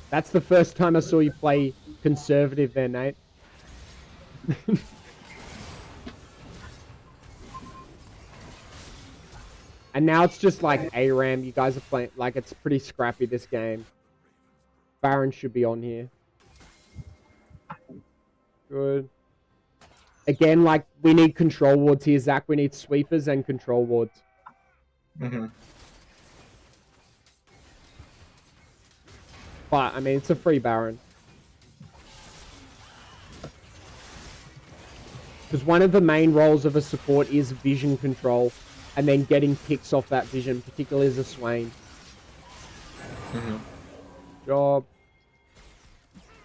That's the first time I saw you play conservative there, Nate. And now it's just like ARAM. You guys are playing, like, it's pretty scrappy this game. Baron should be on here. Good. Again, like, we need control wards here, Zach. We need sweepers and control wards. But, I mean, it's a free Baron. Because one of the main roles of a support is vision control, and then getting picks off that vision, particularly as a Swain. Job.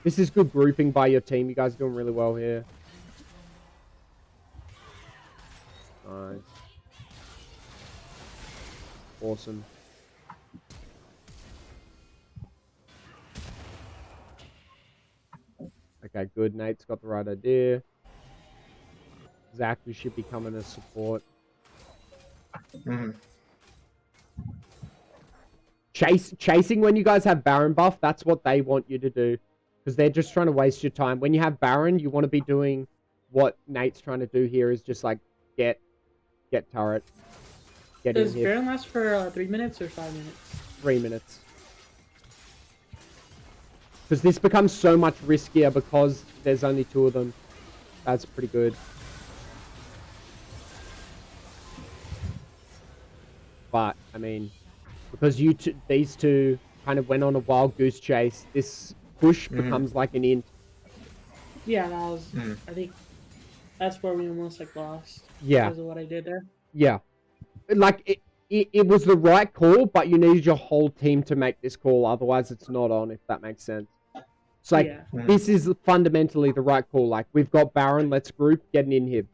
This is good grouping by your team. You guys are doing really well here. Nice. Awesome. Okay, good. Nate's got the right idea. Zach, you should be coming as support. Chasing when you guys have Baron buff, that's what they want you to do. Because they're just trying to waste your time. When you have Baron, you want to be doing what Nate's trying to do here, is just like get turret. Does Baron last for 3 minutes or 5 minutes? 3 minutes. Because this becomes so much riskier because there's only 2 of them. That's pretty good. But, I mean, because these two kind of went on a wild goose chase, this push becomes like an int. Yeah, that was, I think that's where we almost like lost. Yeah. Because of what I did there. Yeah. Like, it was the right call, but you needed your whole team to make this call. Otherwise, it's not on, if that makes sense. It's like, this is fundamentally the right call. Like, we've got Baron, let's group, get an inhib.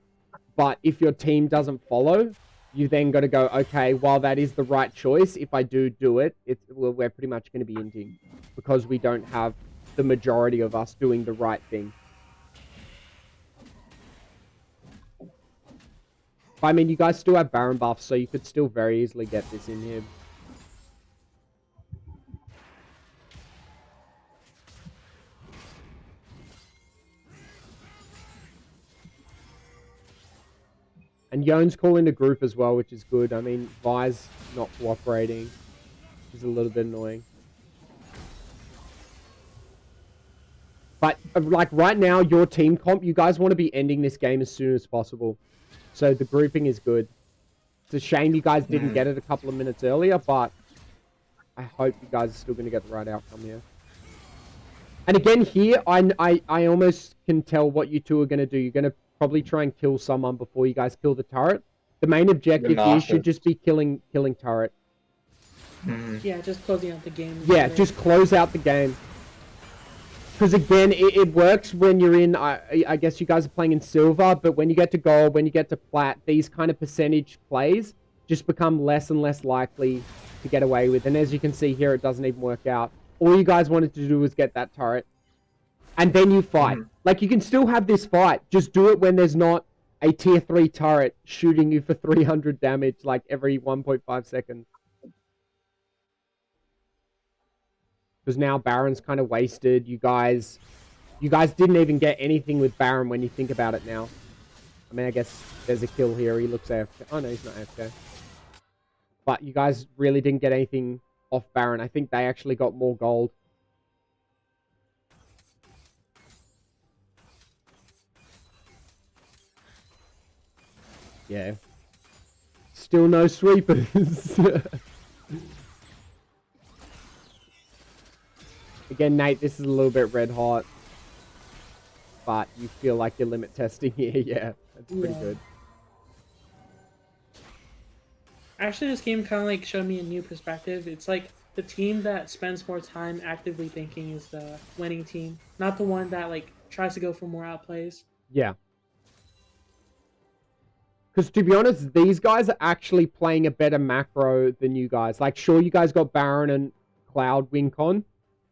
But if your team doesn't follow, you then got to go, okay, while that is the right choice, if I do it, we're pretty much going to be inting. Because we don't have the majority of us doing the right thing. I mean, you guys still have Baron buffs, so you could still very easily get this inhib. And Yone's calling the group as well, which is good. I mean, Vi's not cooperating. Which is a little bit annoying. But, like, right now, your team comp, you guys want to be ending this game as soon as possible. So the grouping is good. It's a shame you guys didn't get it a couple of minutes earlier, but I hope you guys are still going to get the right outcome here. And again, here, I almost can tell what you two are going to do. You're going to probably try and kill someone before you guys kill the turret. The main objective here should just be killing turret. Yeah, just closing out the game. Yeah, just close out the game. Because again, it works when you're in, I guess you guys are playing in silver, but when you get to gold, when you get to plat, these kind of percentage plays just become less and less likely to get away with. And as you can see here, it doesn't even work out. All you guys wanted to do was get that turret. And then you fight. Like, you can still have this fight. Just do it when there's not a tier 3 turret shooting you for 300 damage, like, every 1.5 seconds. Because now Baron's kind of wasted. You guys didn't even get anything with Baron when you think about it now. I mean, I guess there's a kill here. He looks AFK. Oh, no, he's not AFK. But you guys really didn't get anything off Baron. I think they actually got more gold. Yeah. Still no sweepers. Again, Nate, this is a little bit red hot. But you feel like you're limit testing here. Yeah, that's pretty good. Actually, this game kind of like showed me a new perspective. It's like the team that spends more time actively thinking is the winning team, not the one that like tries to go for more outplays. Yeah. Because to be honest, these guys are actually playing a better macro than you guys. Like, sure, you guys got Baron and Cloud win con,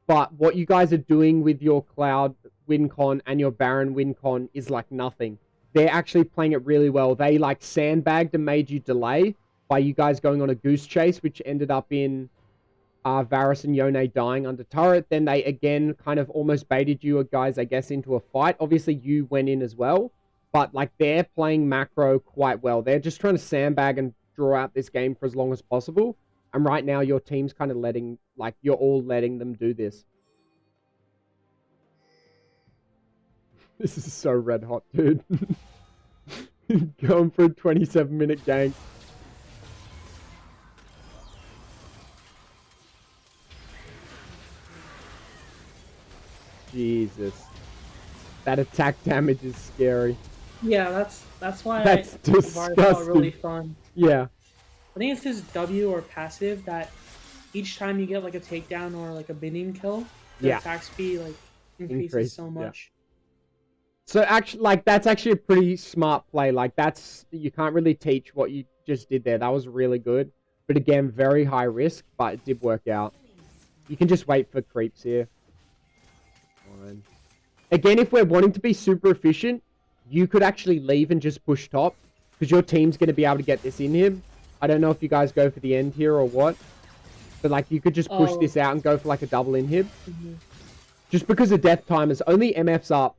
but what you guys are doing with your Cloud win con and your Baron win con is like nothing. They're actually playing it really well. They like sandbagged and made you delay by you guys going on a goose chase, which ended up in Varus and Yone dying under turret. Then they again kind of almost baited you guys, I guess, into a fight. Obviously, you went in as well. But, like, they're playing macro quite well. They're just trying to sandbag and draw out this game for as long as possible. And right now, your team's kind of letting, like, you're all letting them do this. This is so red hot, dude. Going for a 27-minute game. Jesus. That attack damage is scary. Yeah, that's why that's disgusting. felt really fun. Yeah. I think it's this W or passive that each time you get like a takedown or like a binning kill, the attack speed like increases so much. Yeah. So actually, like, that's actually a pretty smart play. Like, that's, you can't really teach what you just did there. That was really good. But again, very high risk, but it did work out. You can just wait for creeps here. Fine. Again, if we're wanting to be super efficient, you could actually leave and just push top, because your team's going to be able to get this in him. I don't know if you guys go for the end here or what, but like you could just push this out and go for like a double inhib. Just because of death timers, only MF's up.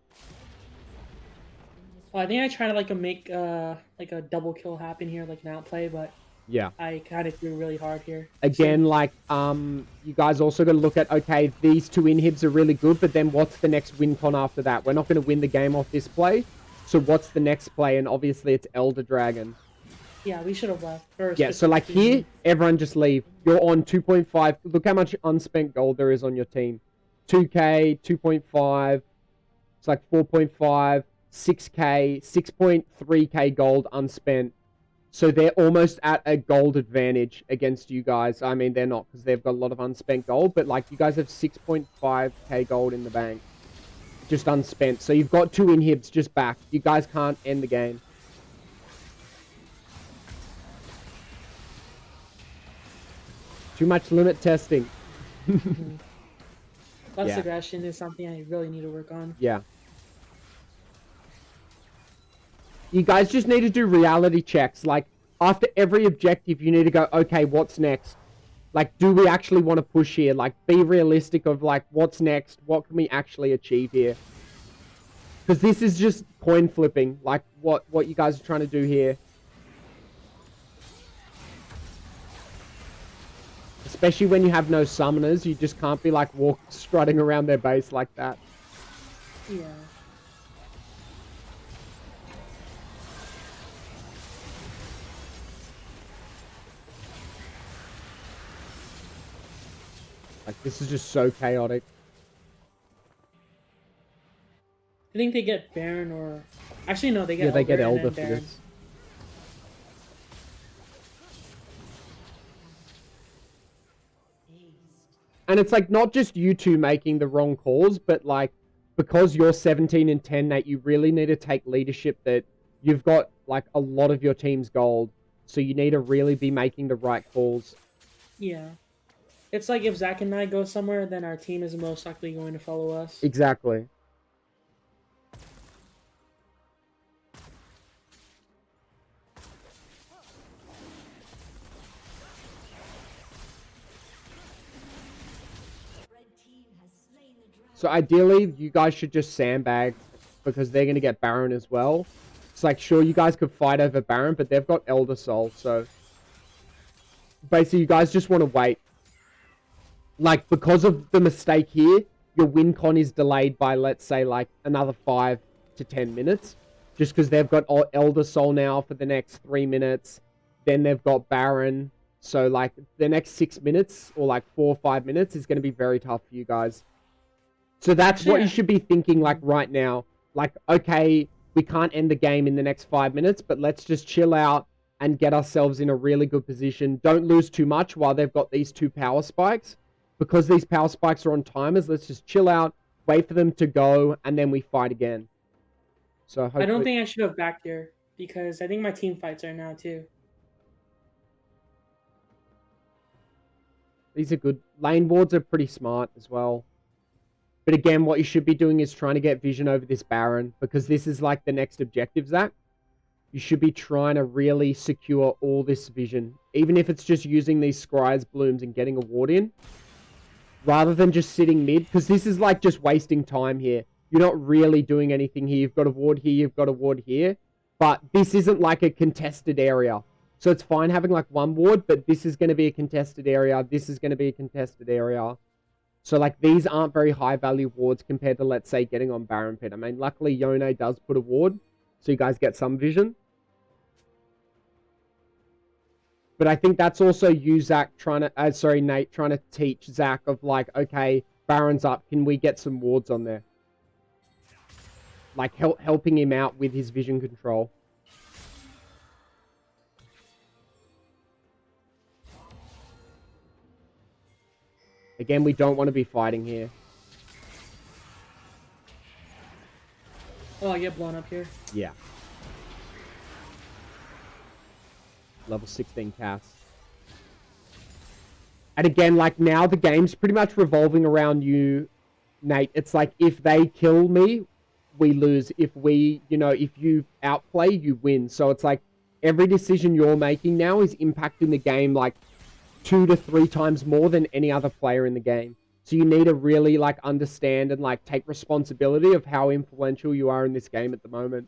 Well, I think I tried to like make like a double kill happen here, like an outplay, but yeah, I kind of threw really hard here. Again, like you guys also got to look at, okay, these two inhibs are really good, but then what's the next win con after that? We're not going to win the game off this play. So what's the next play? And obviously it's Elder Dragon. Yeah, we should have left first. Yeah, so like here, everyone just leave. You're on 2.5. Look how much unspent gold there is on your team. 2k, 2.5. It's like 4.5, 6k, 6.3k gold unspent. So they're almost at a gold advantage against you guys. I mean, they're not, because they've got a lot of unspent gold. But like, you guys have 6.5k gold in the bank. Just unspent. So you've got two inhibs just back. You guys can't end the game. Too much limit testing. Less aggression is something I really need to work on. Yeah. You guys just need to do reality checks. Like, after every objective, you need to go, okay, what's next? Like, do we actually want to push here? Like, be realistic of, like, what's next? What can we actually achieve here? Because this is just coin flipping, like, what you guys are trying to do here. Especially when you have no summoners, you just can't be like strutting around their base like that. Yeah. Like, this is just so chaotic. I think they get Baron or... Actually, no, they get Yeah, they get and Elder then for Baron. this. And it's like not just you two making the wrong calls, but like because you're 17 and 10, Nate, you really need to take leadership that you've got like a lot of your team's gold. So you need to really be making the right calls. Yeah. It's like if Zach and I go somewhere, then our team is most likely going to follow us. Exactly. So ideally, you guys should just sandbag because they're going to get Baron as well. It's like, sure, you guys could fight over Baron, but they've got Elder Soul, so... Basically, you guys just want to wait. Like, because of the mistake here, your win con is delayed by, let's say, like, another 5 to 10 minutes. Just because they've got Elder Soul now for the next 3 minutes. Then they've got Baron. So, like, the next 6 minutes, or like 4 or 5 minutes, is going to be very tough for you guys. So that's what you should be thinking, like, right now. Like, okay, we can't end the game in the next 5 minutes, but let's just chill out and get ourselves in a really good position. Don't lose too much while they've got these 2 power spikes. Because these power spikes are on timers, let's just chill out, wait for them to go, and then we fight again. So hopefully... I don't think I should have backed here, because I think my team fights are now, too. These are good. Lane wards are pretty smart as well. But again, what you should be doing is trying to get vision over this Baron, because this is like the next objective, Zach. You should be trying to really secure all this vision, even if it's just using these Scry's blooms and getting a ward in, rather than just sitting mid, because this is like just wasting time here. You're not really doing anything here. You've got a ward here, you've got a ward here, but this isn't like a contested area. So it's fine having like one ward, but this is going to be a contested area. This is going to be a contested area. So, like, these aren't very high-value wards compared to, let's say, getting on Baron Pit. I mean, luckily, Yone does put a ward, so you guys get some vision. But I think that's also you, Zach, Nate, trying to teach Zach of, like, okay, Baron's up, can we get some wards on there? Like, helping him out with his vision control. Again, we don't want to be fighting here. Oh, I get blown up here. Yeah. Level 16 cast. And again, like, now the game's pretty much revolving around you, Nate. It's like, if they kill me, we lose. If we, if you outplay, you win. So it's like, every decision you're making now is impacting the game, like, 2 to 3 times more than any other player in the game. So you need to really, like, understand and, like, take responsibility of how influential you are in this game at the moment.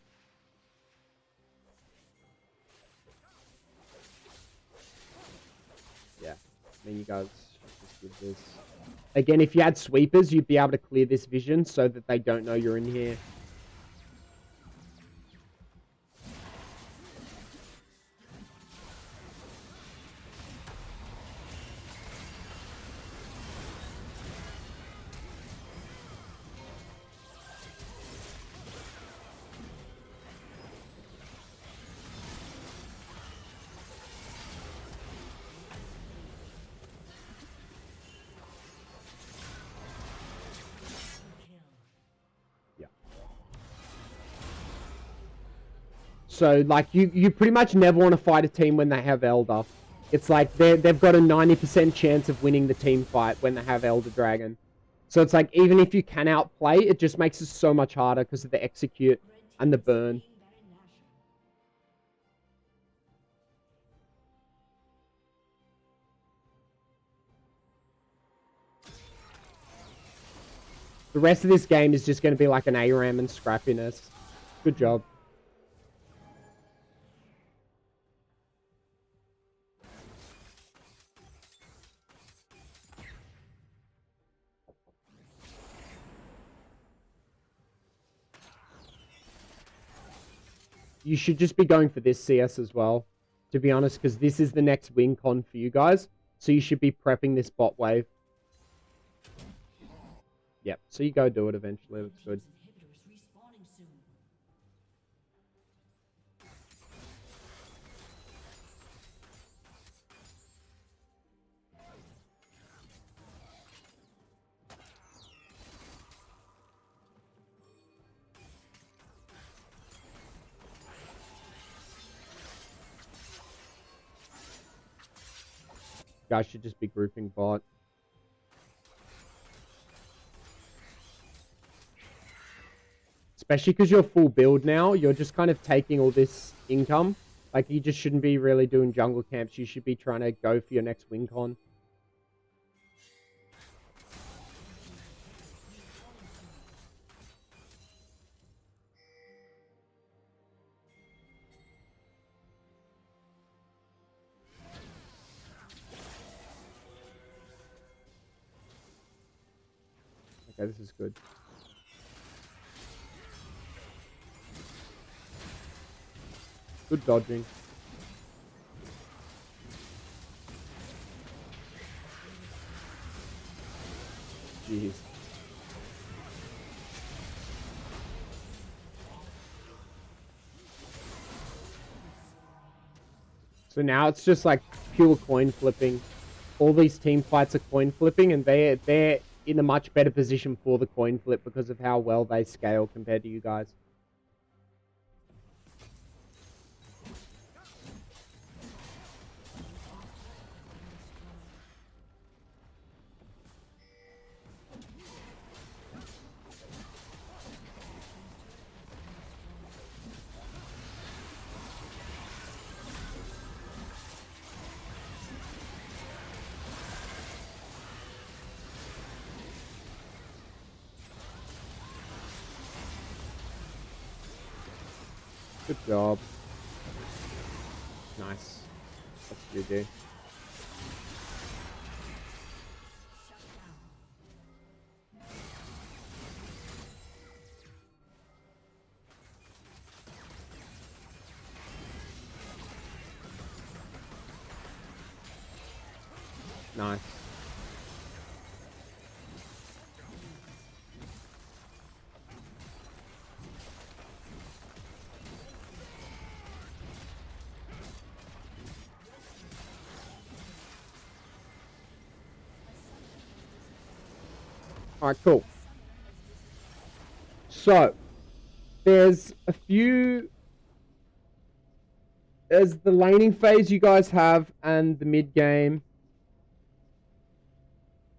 Yeah, I mean, you guys should just give this. Again, if you had sweepers, you'd be able to clear this vision so that they don't know you're in here. So, like, you pretty much never want to fight a team when they have Elder. It's like they've got a 90% chance of winning the team fight when they have Elder Dragon. So it's like, even if you can outplay, it just makes it so much harder because of the execute and the burn. The rest of this game is just going to be like an ARAM and scrappiness. Good job. You should just be going for this CS as well, to be honest, because this is the next win con for you guys. So you should be prepping this bot wave. Yep, so you go do it eventually. That's good. Guys should just be grouping bot. Especially because you're full build now, you're just kind of taking all this income. Like, you just shouldn't be really doing jungle camps. You should be trying to go for your next win con. Okay, this is good. Good dodging. Jeez. So now it's just like pure coin flipping. All these team fights are coin flipping, and they're in a much better position for the coin flip because of how well they scale compared to you guys. Good job. Nice. That's GG. Nice. Alright, cool. So, there's a few... There's the laning phase you guys have, and the mid game.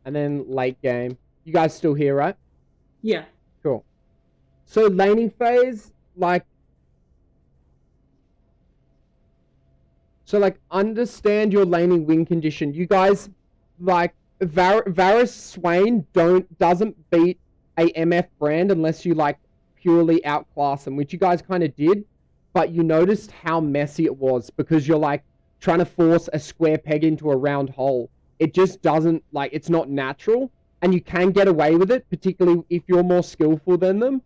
And then late game. You guys still here, right? Yeah. Cool. So, laning phase, like... So, like, understand your laning win condition. You guys, like... Varus Swain doesn't beat a MF brand unless you like purely outclass them, which you guys kind of did, but you noticed how messy it was because you're like trying to force a square peg into a round hole. It just doesn't, like, it's not natural, and you can get away with it, particularly if you're more skillful than them,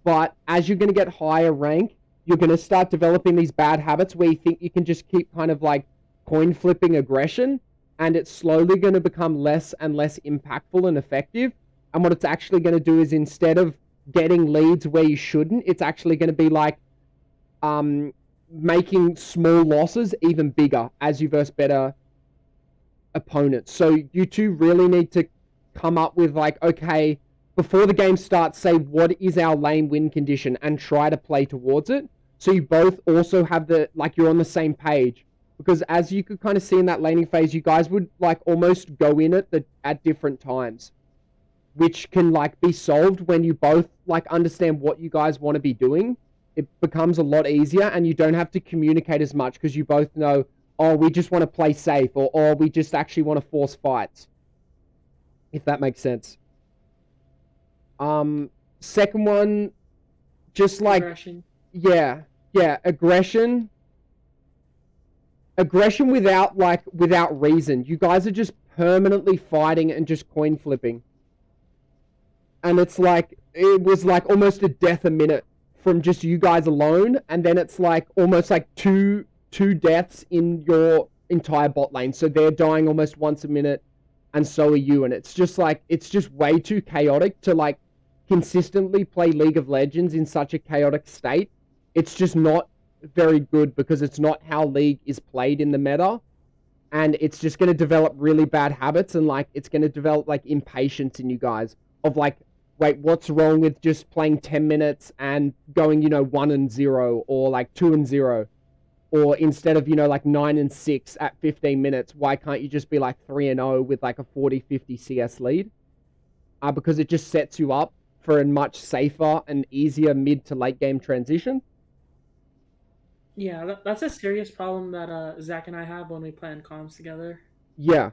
but as you're going to get higher rank, you're going to start developing these bad habits where you think you can just keep kind of like coin flipping aggression, and it's slowly going to become less and less impactful and effective. And what it's actually going to do is, instead of getting leads where you shouldn't, it's actually going to be like making small losses even bigger as you verse better opponents. So you two really need to come up with like, okay, before the game starts, say what is our lane win condition and try to play towards it. So you both also have the, like, you're on the same page. Because as you could kind of see in that laning phase, you guys would like almost go in at different times, which can like be solved when you both like understand what you guys want to be doing. It becomes a lot easier, and you don't have to communicate as much because you both know, oh, we just want to play safe, or oh, we just actually want to force fights. If that makes sense. Second one, just like Aggression. Yeah, aggression. Aggression without reason. You guys are just permanently fighting and just coin flipping. And it's like, it was like almost a death a minute from just you guys alone, and then it's like almost like two deaths in your entire bot lane. So they're dying almost once a minute, and so are you. And it's just like, it's just way too chaotic to like consistently play League of Legends in such a chaotic state. It's just not very good because it's not how League is played in the meta. And it's just going to develop really bad habits, and like it's going to develop like impatience in you guys of like, wait, what's wrong with just playing 10 minutes and going, 1-0 or like 2-0, or instead of, like 9-6 at 15 minutes, why can't you just be like 3-0 with like a 40-50 CS lead? Because it just sets you up for a much safer and easier mid to late game transition. Yeah, that's a serious problem that Zach and I have when we play in comms together. Yeah.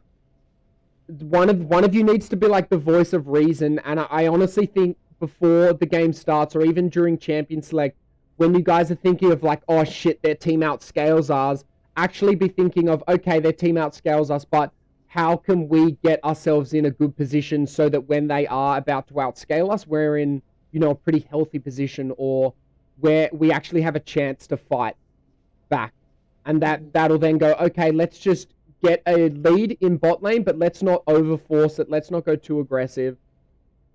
One of you needs to be like the voice of reason, and I honestly think before the game starts, or even during Champion Select, when you guys are thinking of like, oh shit, their team outscales us, actually be thinking of, okay, their team outscales us, but how can we get ourselves in a good position so that when they are about to outscale us, we're in, a pretty healthy position, or where we actually have a chance to fight back. And that'll then go, okay, let's just get a lead in bot lane, but let's not overforce it, let's not go too aggressive,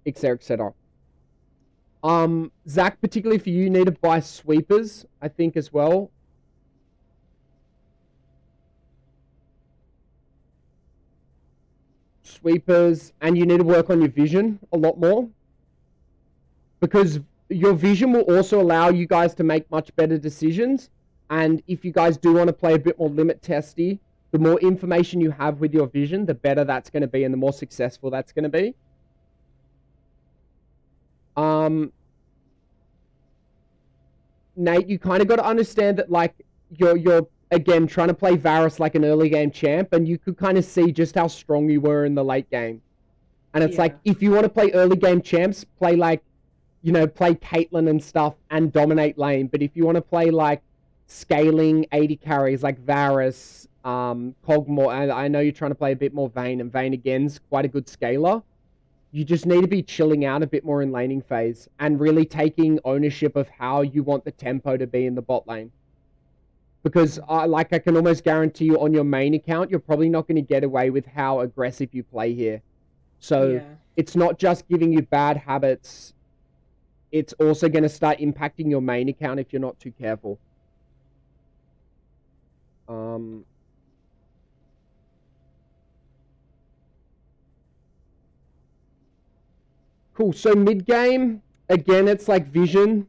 etc, etc. Zach, particularly for you need to buy sweepers, I think, as well. Sweepers, and you need to work on your vision a lot more, because your vision will also allow you guys to make much better decisions. And if you guys do want to play a bit more limit testy, the more information you have with your vision, the better that's going to be, and the more successful that's going to be. Nate, you kind of got to understand that, like, you're again trying to play Varus like an early game champ, and you could kind of see just how strong you were in the late game. And it's like, if you want to play early game champs, play like, play Caitlyn and stuff and dominate lane. But if you want to play like scaling 80 carries like Varus, Cogmore, and I know you're trying to play a bit more Vayne, and Vayne again's quite a good scaler. You just need to be chilling out a bit more in laning phase and really taking ownership of how you want the tempo to be in the bot lane. Because I can almost guarantee you on your main account, you're probably not going to get away with how aggressive you play here. So it's not just giving you bad habits. It's also going to start impacting your main account if you're not too careful. Cool. So mid game, again, it's like vision,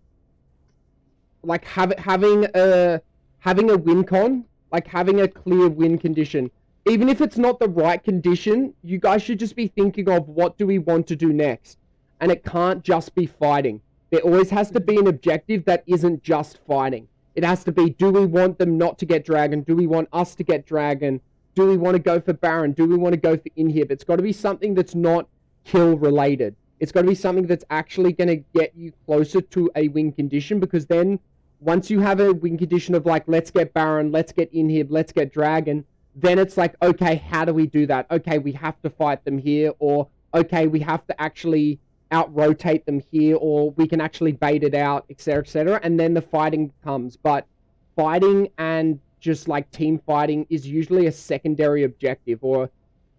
like having a win con, like having a clear win condition. Even if it's not the right condition, you guys should just be thinking of, what do we want to do next? And it can't just be fighting. There always has to be an objective that isn't just fighting. It has to be, do we want them not to get dragon? Do we want us to get dragon? Do we want to go for Baron? Do we want to go for inhib? It's got to be something that's not kill related. It's got to be something that's actually going to get you closer to a win condition, because then once you have a win condition of like, let's get Baron, let's get inhib, let's get dragon, then it's like, okay, how do we do that? Okay, we have to fight them here, or okay, we have to actually out-rotate them here, or we can actually bait it out, etc., and then the fighting comes. But fighting and just like team fighting is usually a secondary objective, or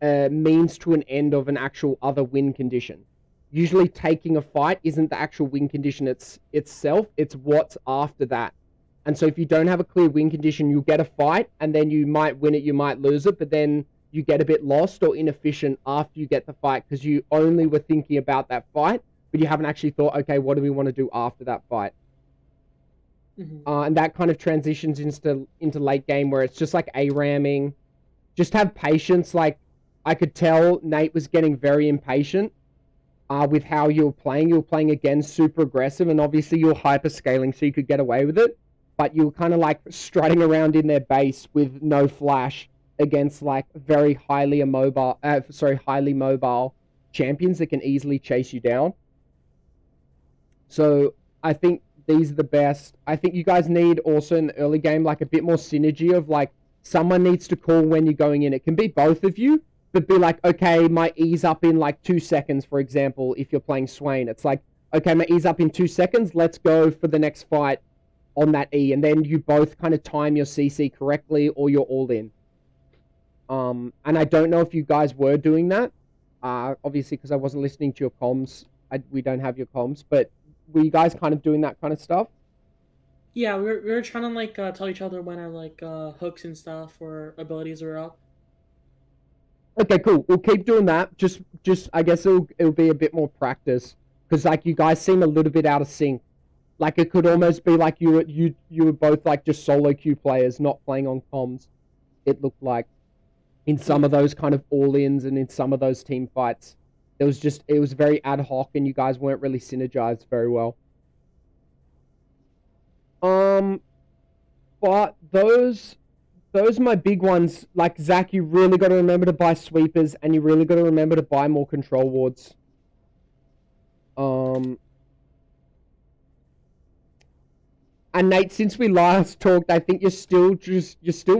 a means to an end of an actual other win condition. Usually taking a fight isn't the actual win condition itself, it's what's after that. And so if you don't have a clear win condition, you'll get a fight, and then you might win it, you might lose it, but then you get a bit lost or inefficient after you get the fight, because you only were thinking about that fight, but you haven't actually thought, okay, what do we want to do after that fight? And that kind of transitions into late game, where it's just like A-ramming. Just have patience. Like, I could tell Nate was getting very impatient with how you were playing. You were playing again super aggressive, and obviously you were hyper scaling so you could get away with it, but you were kind of like strutting around in their base with no flash against like very highly mobile champions that can easily chase you down. So I think these are the best. I think you guys need also in the early game like a bit more synergy of like, someone needs to call when you're going in. It can be both of you, but be like, okay, my E's up in like 2 seconds, for example, if you're playing Swain. It's like, okay, my E's up in 2 seconds. Let's go for the next fight on that E. And then you both kind of time your CC correctly or you're all in. And I don't know if you guys were doing that. Obviously, because I wasn't listening to your comms. We don't have your comms. But were you guys kind of doing that kind of stuff? Yeah, we were trying to like tell each other when our like hooks and stuff or abilities were up. Okay, cool. We'll keep doing that. Just I guess it'll be a bit more practice because like you guys seem a little bit out of sync. Like it could almost be like you were both like just solo queue players, not playing on comms. It looked like in some of those kind of all-ins and in some of those team fights, it was very ad hoc and you guys weren't really synergized very well. But those are my big ones. Like Zach, you really got to remember to buy sweepers, and you really got to remember to buy more control wards. And Nate, since we last talked, I think you're still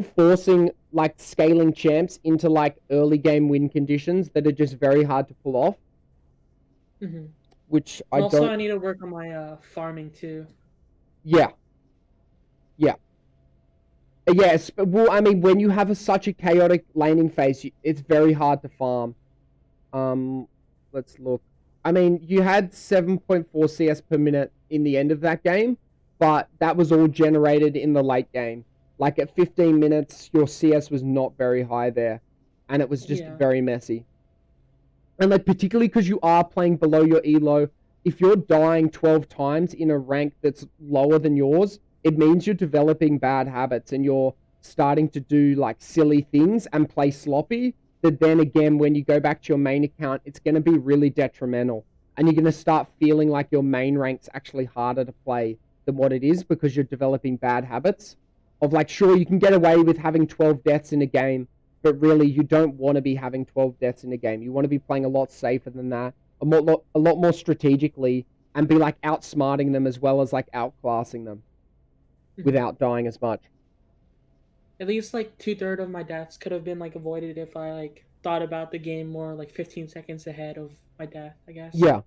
forcing like scaling champs into like early game win conditions that are just very hard to pull off. Mm-hmm. Which I need to work on my farming too. Yeah. Yes, well, I mean, when you have such a chaotic laning phase, it's very hard to farm. Let's look. I mean, you had 7.4 CS per minute in the end of that game, but that was all generated in the late game. Like at 15 minutes, your CS was not very high there, and it was just very messy. And like particularly because you are playing below your elo, if you're dying 12 times in a rank that's lower than yours, it means you're developing bad habits and you're starting to do like silly things and play sloppy. That then again, when you go back to your main account, it's going to be really detrimental. And you're going to start feeling like your main rank's actually harder to play than what it is because you're developing bad habits. Of like, sure, you can get away with having 12 deaths in a game, but really you don't want to be having 12 deaths in a game. You want to be playing a lot safer than that, a lot more strategically, and be like outsmarting them as well as like outclassing them without dying as much. At least like 2/3 of my deaths could have been like avoided if I like thought about the game more like 15 seconds ahead of my death, I guess. Yeah.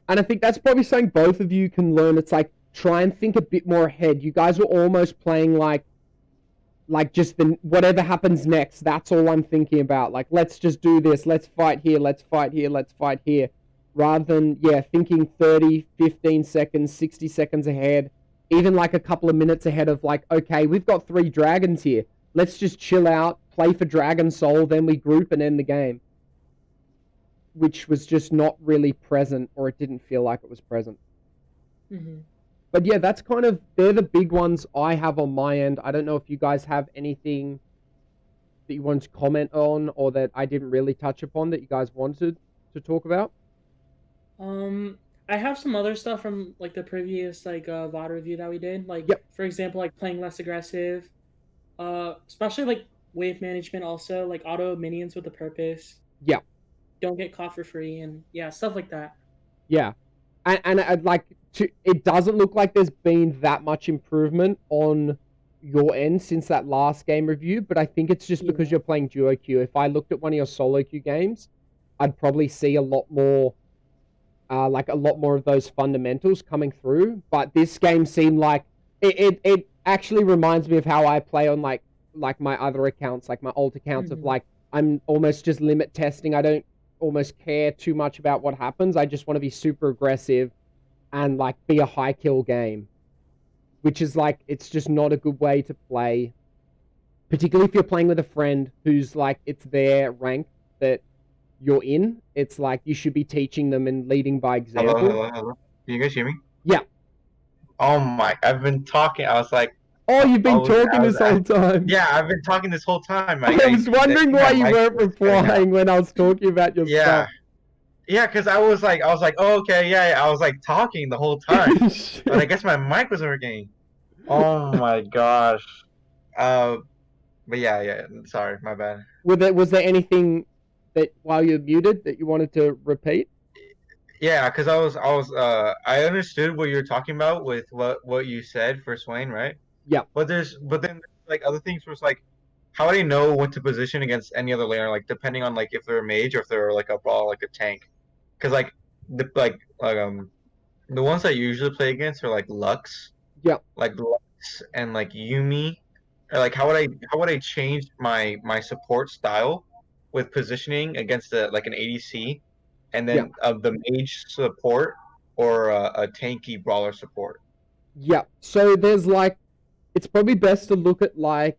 And I think that's probably something both of you can learn. It's like try and think a bit more ahead. You guys are almost playing like just the whatever happens next, that's all I'm thinking about. Like let's just do this, let's fight here, let's fight here, let's fight here. Rather than thinking 30, 15 seconds, 60 seconds ahead. Even like a couple of minutes ahead of like, okay, we've got 3 dragons here. Let's just chill out, play for Dragon Soul, then we group and end the game. Which was just not really present, or it didn't feel like it was present. Mm-hmm. But yeah, they're the big ones I have on my end. I don't know if you guys have anything that you want to comment on or that I didn't really touch upon that you guys wanted to talk about. I have some other stuff from like the previous like VOD review that we did. Like for example, like playing less aggressive, especially like wave management. Also like auto minions with a purpose. Yeah. Don't get caught for free and stuff like that. Yeah, and I'd like to. It doesn't look like there's been that much improvement on your end since that last game review, but I think it's just because you're playing duo queue. If I looked at one of your solo queue games, I'd probably see a lot more. Like a lot more of those fundamentals coming through, but this game seemed like it actually reminds me of how I play on like my other accounts, like my old accounts of like I'm almost just limit testing. I don't almost care too much about what happens. I just want to be super aggressive and like be a high kill game, which is like it's just not a good way to play, particularly if you're playing with a friend who's like it's their rank that you're in. It's like you should be teaching them and leading by example. Hello. Can you guys hear me? Yeah. Oh my! I've been talking. I was like, oh, you've been talking this whole time. Yeah, I've been talking this whole time. I was wondering why you weren't replying when I was talking about your stuff. Yeah, because I was like, oh, okay, yeah. I was like talking the whole time, but I guess my mic wasn't working. Oh my gosh. But yeah. Sorry, my bad. Was there anything that while you're muted that you wanted to repeat? Yeah, because I understood what you're talking about with what you said for Swain, right? Yeah. But then like other things was like, how do you know what to position against any other laner? Like depending on like if they're a mage or if they're like a brawl, like a tank, because like The ones I usually play against are like Lux, Yep. and like Yumi. Or like how would I change my support style with positioning against an ADC, and Yep. then the mage support or a tanky brawler support. Yep. So there's like, it's probably best to look at like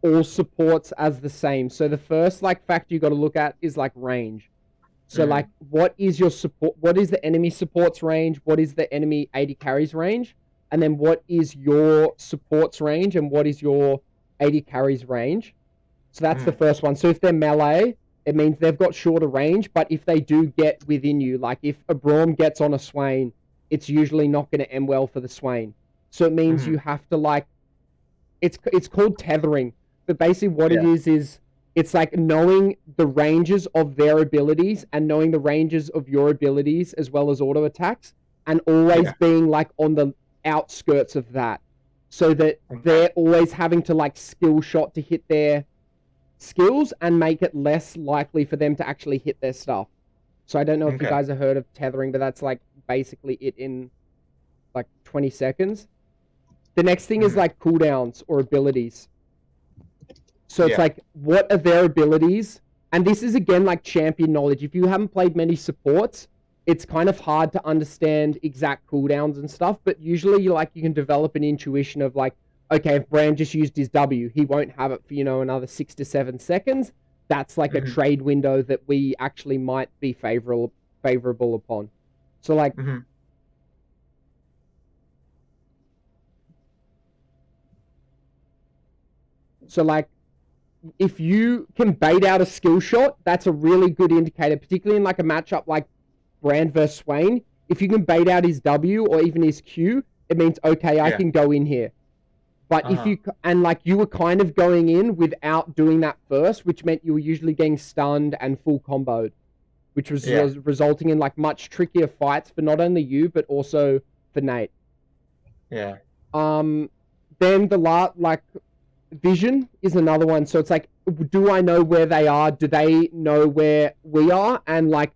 all supports as the same. So the first like factor you got to look at is like range. So Mm-hmm. like, what is your support? What is the enemy support's range? What is the enemy AD carries range? And then what is your support's range? And what is your AD carries range? So that's the Mm-hmm. first one. So if they're melee, it means they've got shorter range. But if they do get within you, like if a Braum gets on a Swain, it's usually not going to end well for the Swain. So it means Mm-hmm. you have to like, it's called tethering. But basically what it Yeah. is it's like knowing the ranges of their abilities and knowing the ranges of your abilities as well as auto attacks, and always Yeah. being like on the outskirts of that, so that Okay. they're always having to like skill shot to hit their skills and make it less likely for them to actually hit their stuff. So I don't know if you Okay. guys have heard of tethering, but that's like basically it in like 20 seconds. The next thing is Mm-hmm. like cooldowns or abilities. So it's Yeah. like, what are their abilities? And this is again like champion knowledge. If you haven't played many supports, it's kind of hard to understand exact cooldowns and stuff. But usually, you can develop an intuition of like, okay, if Brand just used his W, he won't have it for another 6 to 7 seconds. That's like a Mm-hmm. trade window that we actually might be favorable upon. So like, Mm-hmm. so like if you can bait out a skill shot, that's a really good indicator, particularly in like a matchup like Brand versus Swain. If you can bait out his W or even his Q, it means, okay, I Yeah. can go in here. But if Uh-huh. and like you were kind of going in without doing that first, which meant you were usually getting stunned and full comboed, which was Yeah. resulting in like much trickier fights for not only you, but also for Nate. Yeah. Then like vision is another one. So it's like, do I know where they are? Do they know where we are? And like,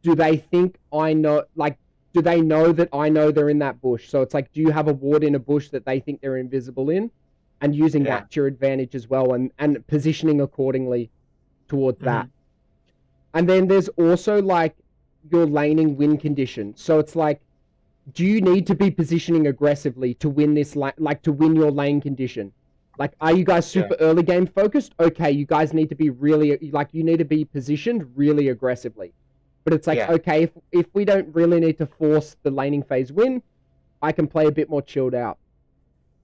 do they think I know? Like, do they know that I know they're in that bush? So it's like, do you have a ward in a bush that they think they're invisible in? And using Yeah. that to your advantage as well, and positioning accordingly towards Mm-hmm. that. And then there's also like your laning win condition. So it's like, do you need to be positioning aggressively to win this like to win your lane condition? Like, are you guys Yeah. super early game focused? Okay, you guys need to be really like, you need to be positioned really aggressively. But it's like, Yeah. okay, if we don't really need to force the laning phase win, I can play a bit more chilled out.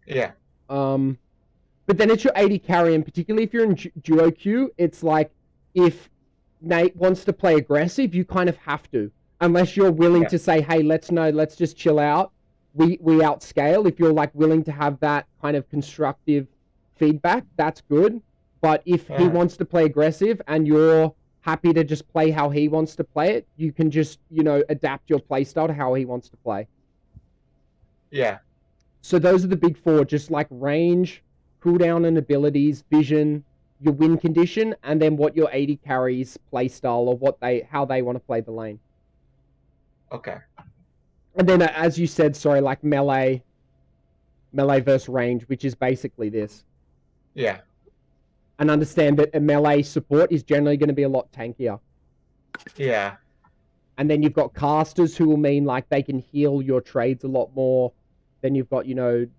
Yeah. But then it's your AD carry, and particularly if you're in duo queue, it's like, if Nate wants to play aggressive, you kind of have to, unless you're willing Yeah. to say, hey, let's just chill out. We outscale. If you're like willing to have that kind of constructive feedback, that's good. But if he Uh-huh. wants to play aggressive and you're happy to just play how he wants to play it, you can just adapt your play style to how he wants to play. Yeah. So those are the big four, just like range, cooldown and abilities, vision, your win condition, and then what your AD carries play style, or how they want to play the lane. Okay. And then as you said, sorry, like melee versus range, which is basically this. Yeah. And understand that a melee support is generally going to be a lot tankier. Yeah. And then you've got casters, who will mean like they can heal your trades a lot more. Then you've got,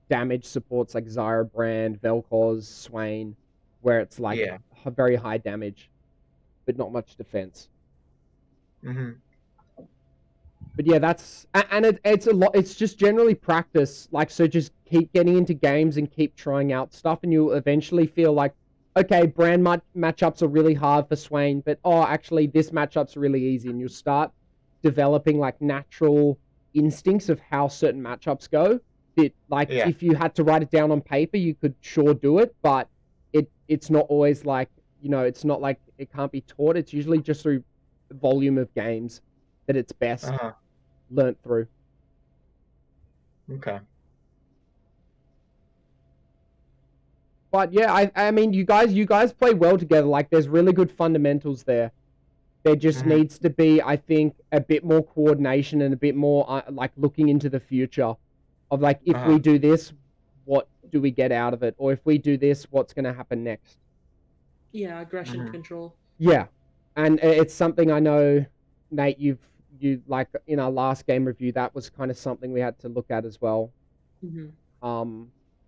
damage supports like Zyra, Brand, Vel'Koz, Swain, where it's like very high damage, but not much defense. Mm-hmm. But yeah, it's a lot. It's just generally practice. Like, so just keep getting into games and keep trying out stuff, and you'll eventually feel like, okay, Brand matchups are really hard for Swain, but actually this matchup's really easy, and you'll start developing like natural instincts of how certain matchups go. That like, if you had to write it down on paper, you could sure do it, but it's not always like, it's not like it can't be taught. It's usually just through volume of games that it's best learnt through. Okay. But yeah, I mean, you guys play well together. Like, there's really good fundamentals there. There just Mhm. needs to be, I think, a bit more coordination and a bit more like looking into the future of like, if we do this, what do we get out of it? Or if we do this, what's going to happen next? Yeah, aggression Mhm. control. Yeah. And it's something I know, Nate, you like in our last game review, that was kind of something we had to look at as well. Hmm.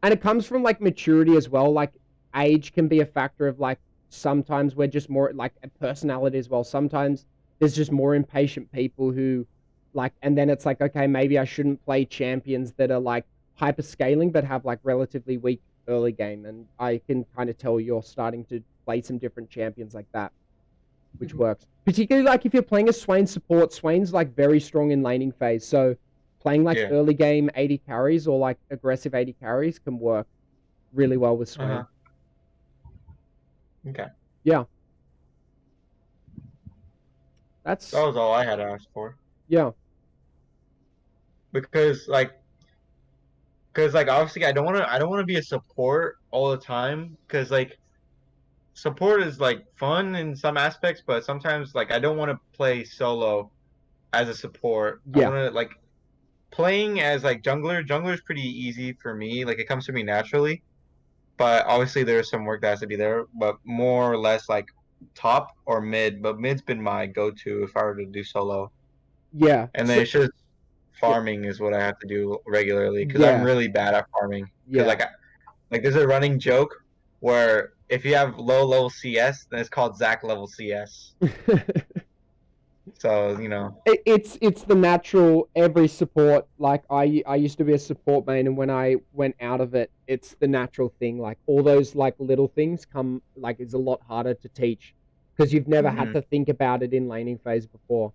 And it comes from like maturity as well. Like age can be a factor of like sometimes we're just more like a personality as well. Sometimes there's just more impatient people who like, and then it's like, okay, maybe I shouldn't play champions that are like hyper scaling but have like relatively weak early game. And I can kind of tell you're starting to play some different champions like that, which Hmm. works. Particularly like if you're playing a Swain support, Swain's like very strong in laning phase. So playing like Yeah. early game 80 carries or like aggressive 80 carries can work really well with Swain. Okay. Yeah. That That's was all I had to ask for. yeah. Because obviously I don't want to be a support all the time because like support is like fun in some aspects, but sometimes like I don't want to play solo as a support. I Yeah. want to like playing as like jungler. Jungler is pretty easy for me. Like it comes to me naturally. But obviously there's some work that has to be there. But more or less like top or mid. But mid's been my go-to if I were to do solo. Yeah. And then So it's just yeah. farming is what I have to do regularly because I'm Yeah. really bad at farming. Because Yeah. like there's a running joke where if you have low level CS, then it's called Zach level CS. So it's the natural every support like I used to be a support main and when I went out of it it's the natural thing like all those like little things come like it's a lot harder to teach because you've never had Mhm. to think about it in laning phase before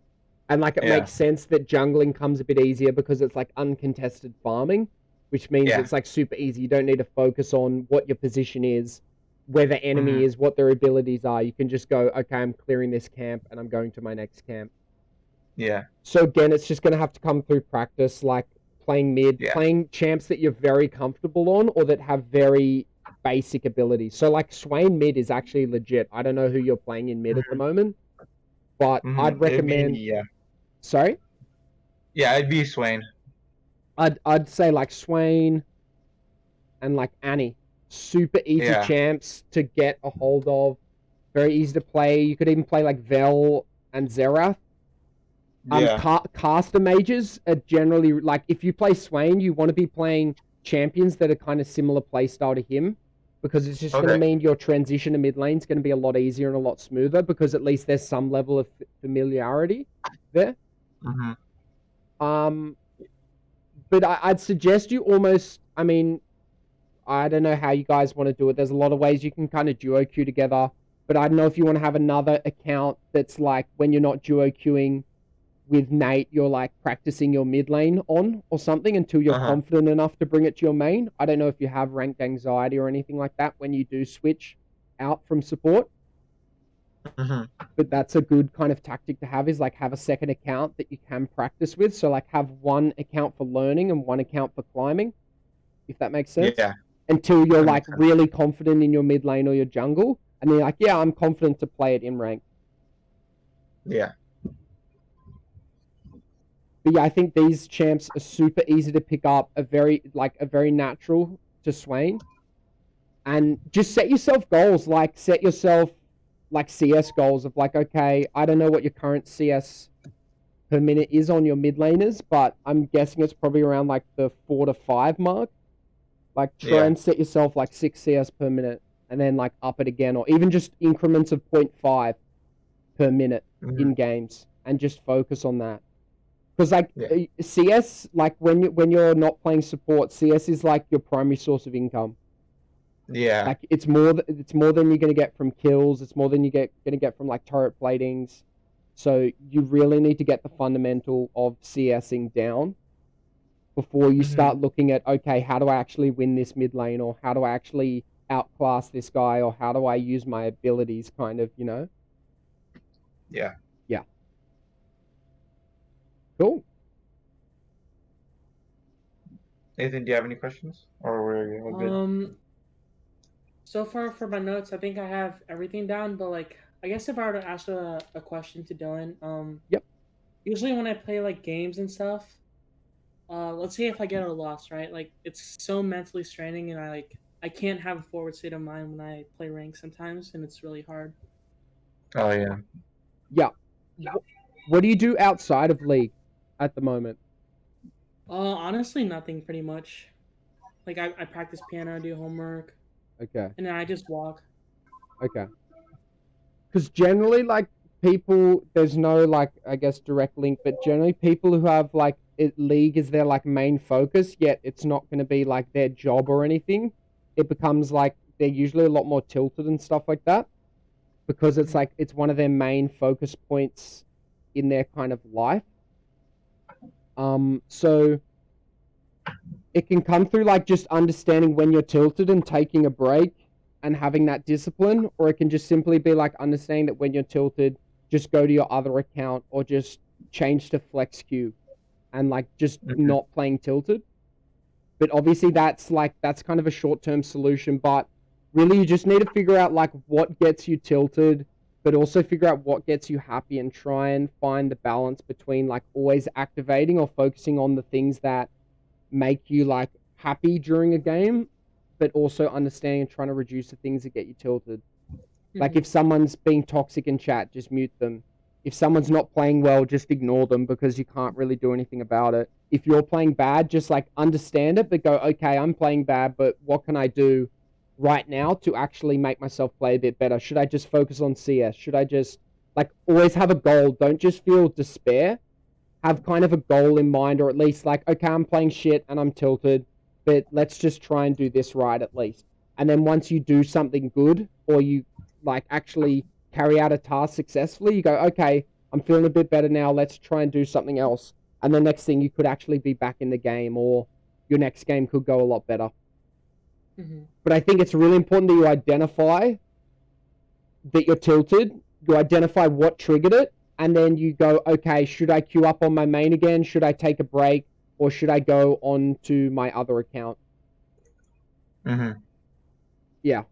and like it Yeah, makes sense that jungling comes a bit easier because it's like uncontested farming which means yeah, it's like super easy you don't need to focus on what your position is where the enemy hmm is what their abilities are you can just go okay I'm clearing this camp and I'm going to my next camp. yeah, So again, it's just going to have to come through practice, like playing mid, yeah. playing champs that you're very comfortable on, or that have very basic abilities. So like Swain mid is actually legit. I don't know who you're playing in mid at the hmm moment, but I'd It'd be recommend. Sorry, it'd be Swain. I'd say like Swain and like Annie, super easy Yeah, champs to get a hold of. Very easy to play. You could even play like Vel and Zerath. yeah. Caster mages are generally like if you play Swain, you want to be playing champions that are kind of similar playstyle to him because it's just going to Okay. mean your transition to mid lane is going to be a lot easier and a lot smoother because at least there's some level of familiarity there. hmm Um, but I'd suggest you almost. I mean, I don't know how you guys want to do it. There's a lot of ways you can kind of duo queue together, but I don't know if you want to have another account that's like when you're not duo queuing with Nate, you're like practicing your mid lane on or something until you're Uh-huh. confident enough to bring it to your main. I don't know if you have ranked anxiety or anything like that when you do switch out from support, hmm but that's a good kind of tactic to have is like have a second account that you can practice with. So like have one account for learning and one account for climbing, if that makes sense. Yeah, Until you're that like makes sense. really confident in your mid lane or your jungle, and then you're like, yeah, I'm confident to play it in rank. Yeah. But yeah, I think these champs are super easy to pick up, a very natural to Swain. And just set yourself goals, like set yourself like CS goals of like, okay, I don't know what your current CS per minute is on your mid laners, but I'm guessing it's probably around like the 4 to 5 mark. Like try Yeah. and set yourself like 6 CS per minute and then like up it again, or even just increments of 0.5 per minute hmm in games and just focus on that. Because like Yeah. CS, like when you're not playing support, CS is like your primary source of income. Yeah. Like it's more than you're gonna get from kills. It's more than gonna get from like turret platings. So you really need to get the fundamental of CSing down before you hmm start looking at okay, how do I actually win this mid lane, or how do I actually outclass this guy, or how do I use my abilities, kind of, you know? Yeah. Yeah, cool. Nathan, do you have any questions? Or we're all good? So far for my notes, I think I have everything down, but like I guess if I were to ask a question to Dylan, Yep. usually when I play like games and stuff, let's say if I get a loss, right? Like it's so mentally straining, and I can't have a forward state of mind when I play rank sometimes, and it's really hard. Oh yeah. Yeah. What do you do outside of League at the moment? Honestly, nothing pretty much. Like I practice piano, do homework, Okay. and then I just walk. Okay. Because generally, like people, there's no like I guess direct link, but generally people who have like League is their like main focus, yet it's not going to be like their job or anything. It becomes like they're usually a lot more tilted and stuff like that because it's like it's one of their main focus points in their kind of life. So it can come through like just understanding when you're tilted and taking a break and having that discipline, or it can just simply be like understanding that when you're tilted, just go to your other account or just change to flex queue and like just not playing tilted. But obviously that's kind of a short-term solution, but really you just need to figure out like what gets you tilted, but also figure out what gets you happy and try and find the balance between like always activating or focusing on the things that make you like happy during a game, but also understanding and trying to reduce the things that get you tilted. Like if someone's being toxic in chat, just mute them. If someone's not playing well, just ignore them because you can't really do anything about it. If you're playing bad, just like understand it, but go, okay, I'm playing bad, but what can I do right now to actually make myself play a bit better? Should I just focus on CS? Should I just like always have a goal? Don't just feel despair. Have kind of a goal in mind, or at least like, okay, I'm playing shit and I'm tilted, but let's just try and do this right at least. And then once you do something good, or you like actually carry out a task successfully, you go, okay, I'm feeling a bit better now. Let's try and do something else. And the next thing you could actually be back in the game, or your next game could go a lot better. But I think it's really important that you identify that you're tilted. You identify what triggered it, and then you go, okay, should I queue up on my main again? Should I take a break? Or should I go on to my other account? Yeah.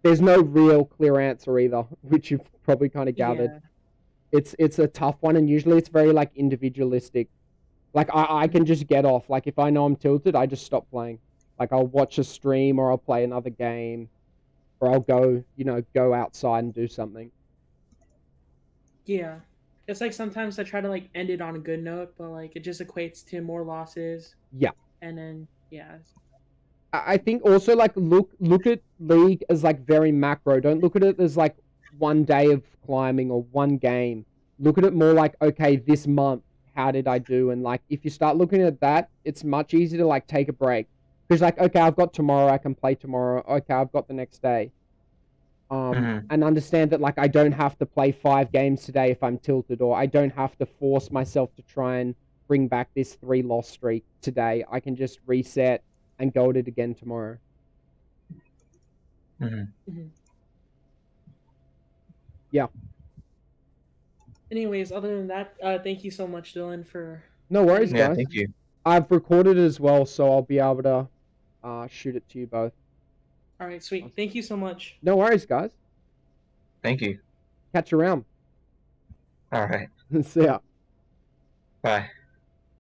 There's no real clear answer either, which you've probably kind of gathered. Yeah. It's a tough one, and usually it's very like individualistic. Like I can just get off. Like if I know I'm tilted, I just stop playing. Like I'll watch a stream or I'll play another game, or I'll go, go outside and do something. Yeah. It's like sometimes I try to like end it on a good note, but like it just equates to more losses. Yeah. And then yeah. I think also like look at League as like very macro. Don't look at it as like one day of climbing or one game. Look at it more like, okay, this month, how did I do? And like if you start looking at that, it's much easier to like take a break. Because like, okay, I've got tomorrow, I can play tomorrow. Okay, I've got the next day. And understand that like I don't have to play 5 games today if I'm tilted, or I don't have to force myself to try and bring back this 3-loss streak today. I can just reset and go at it again tomorrow. Yeah. Anyways, other than that, thank you so much, Dylan, for... No worries, guys. Yeah, thank you. I've recorded it as well, so I'll be able to shoot it to you both. All right, sweet. Awesome. Thank you so much. No worries, guys. Thank you. Catch you around. All right. See ya. Bye.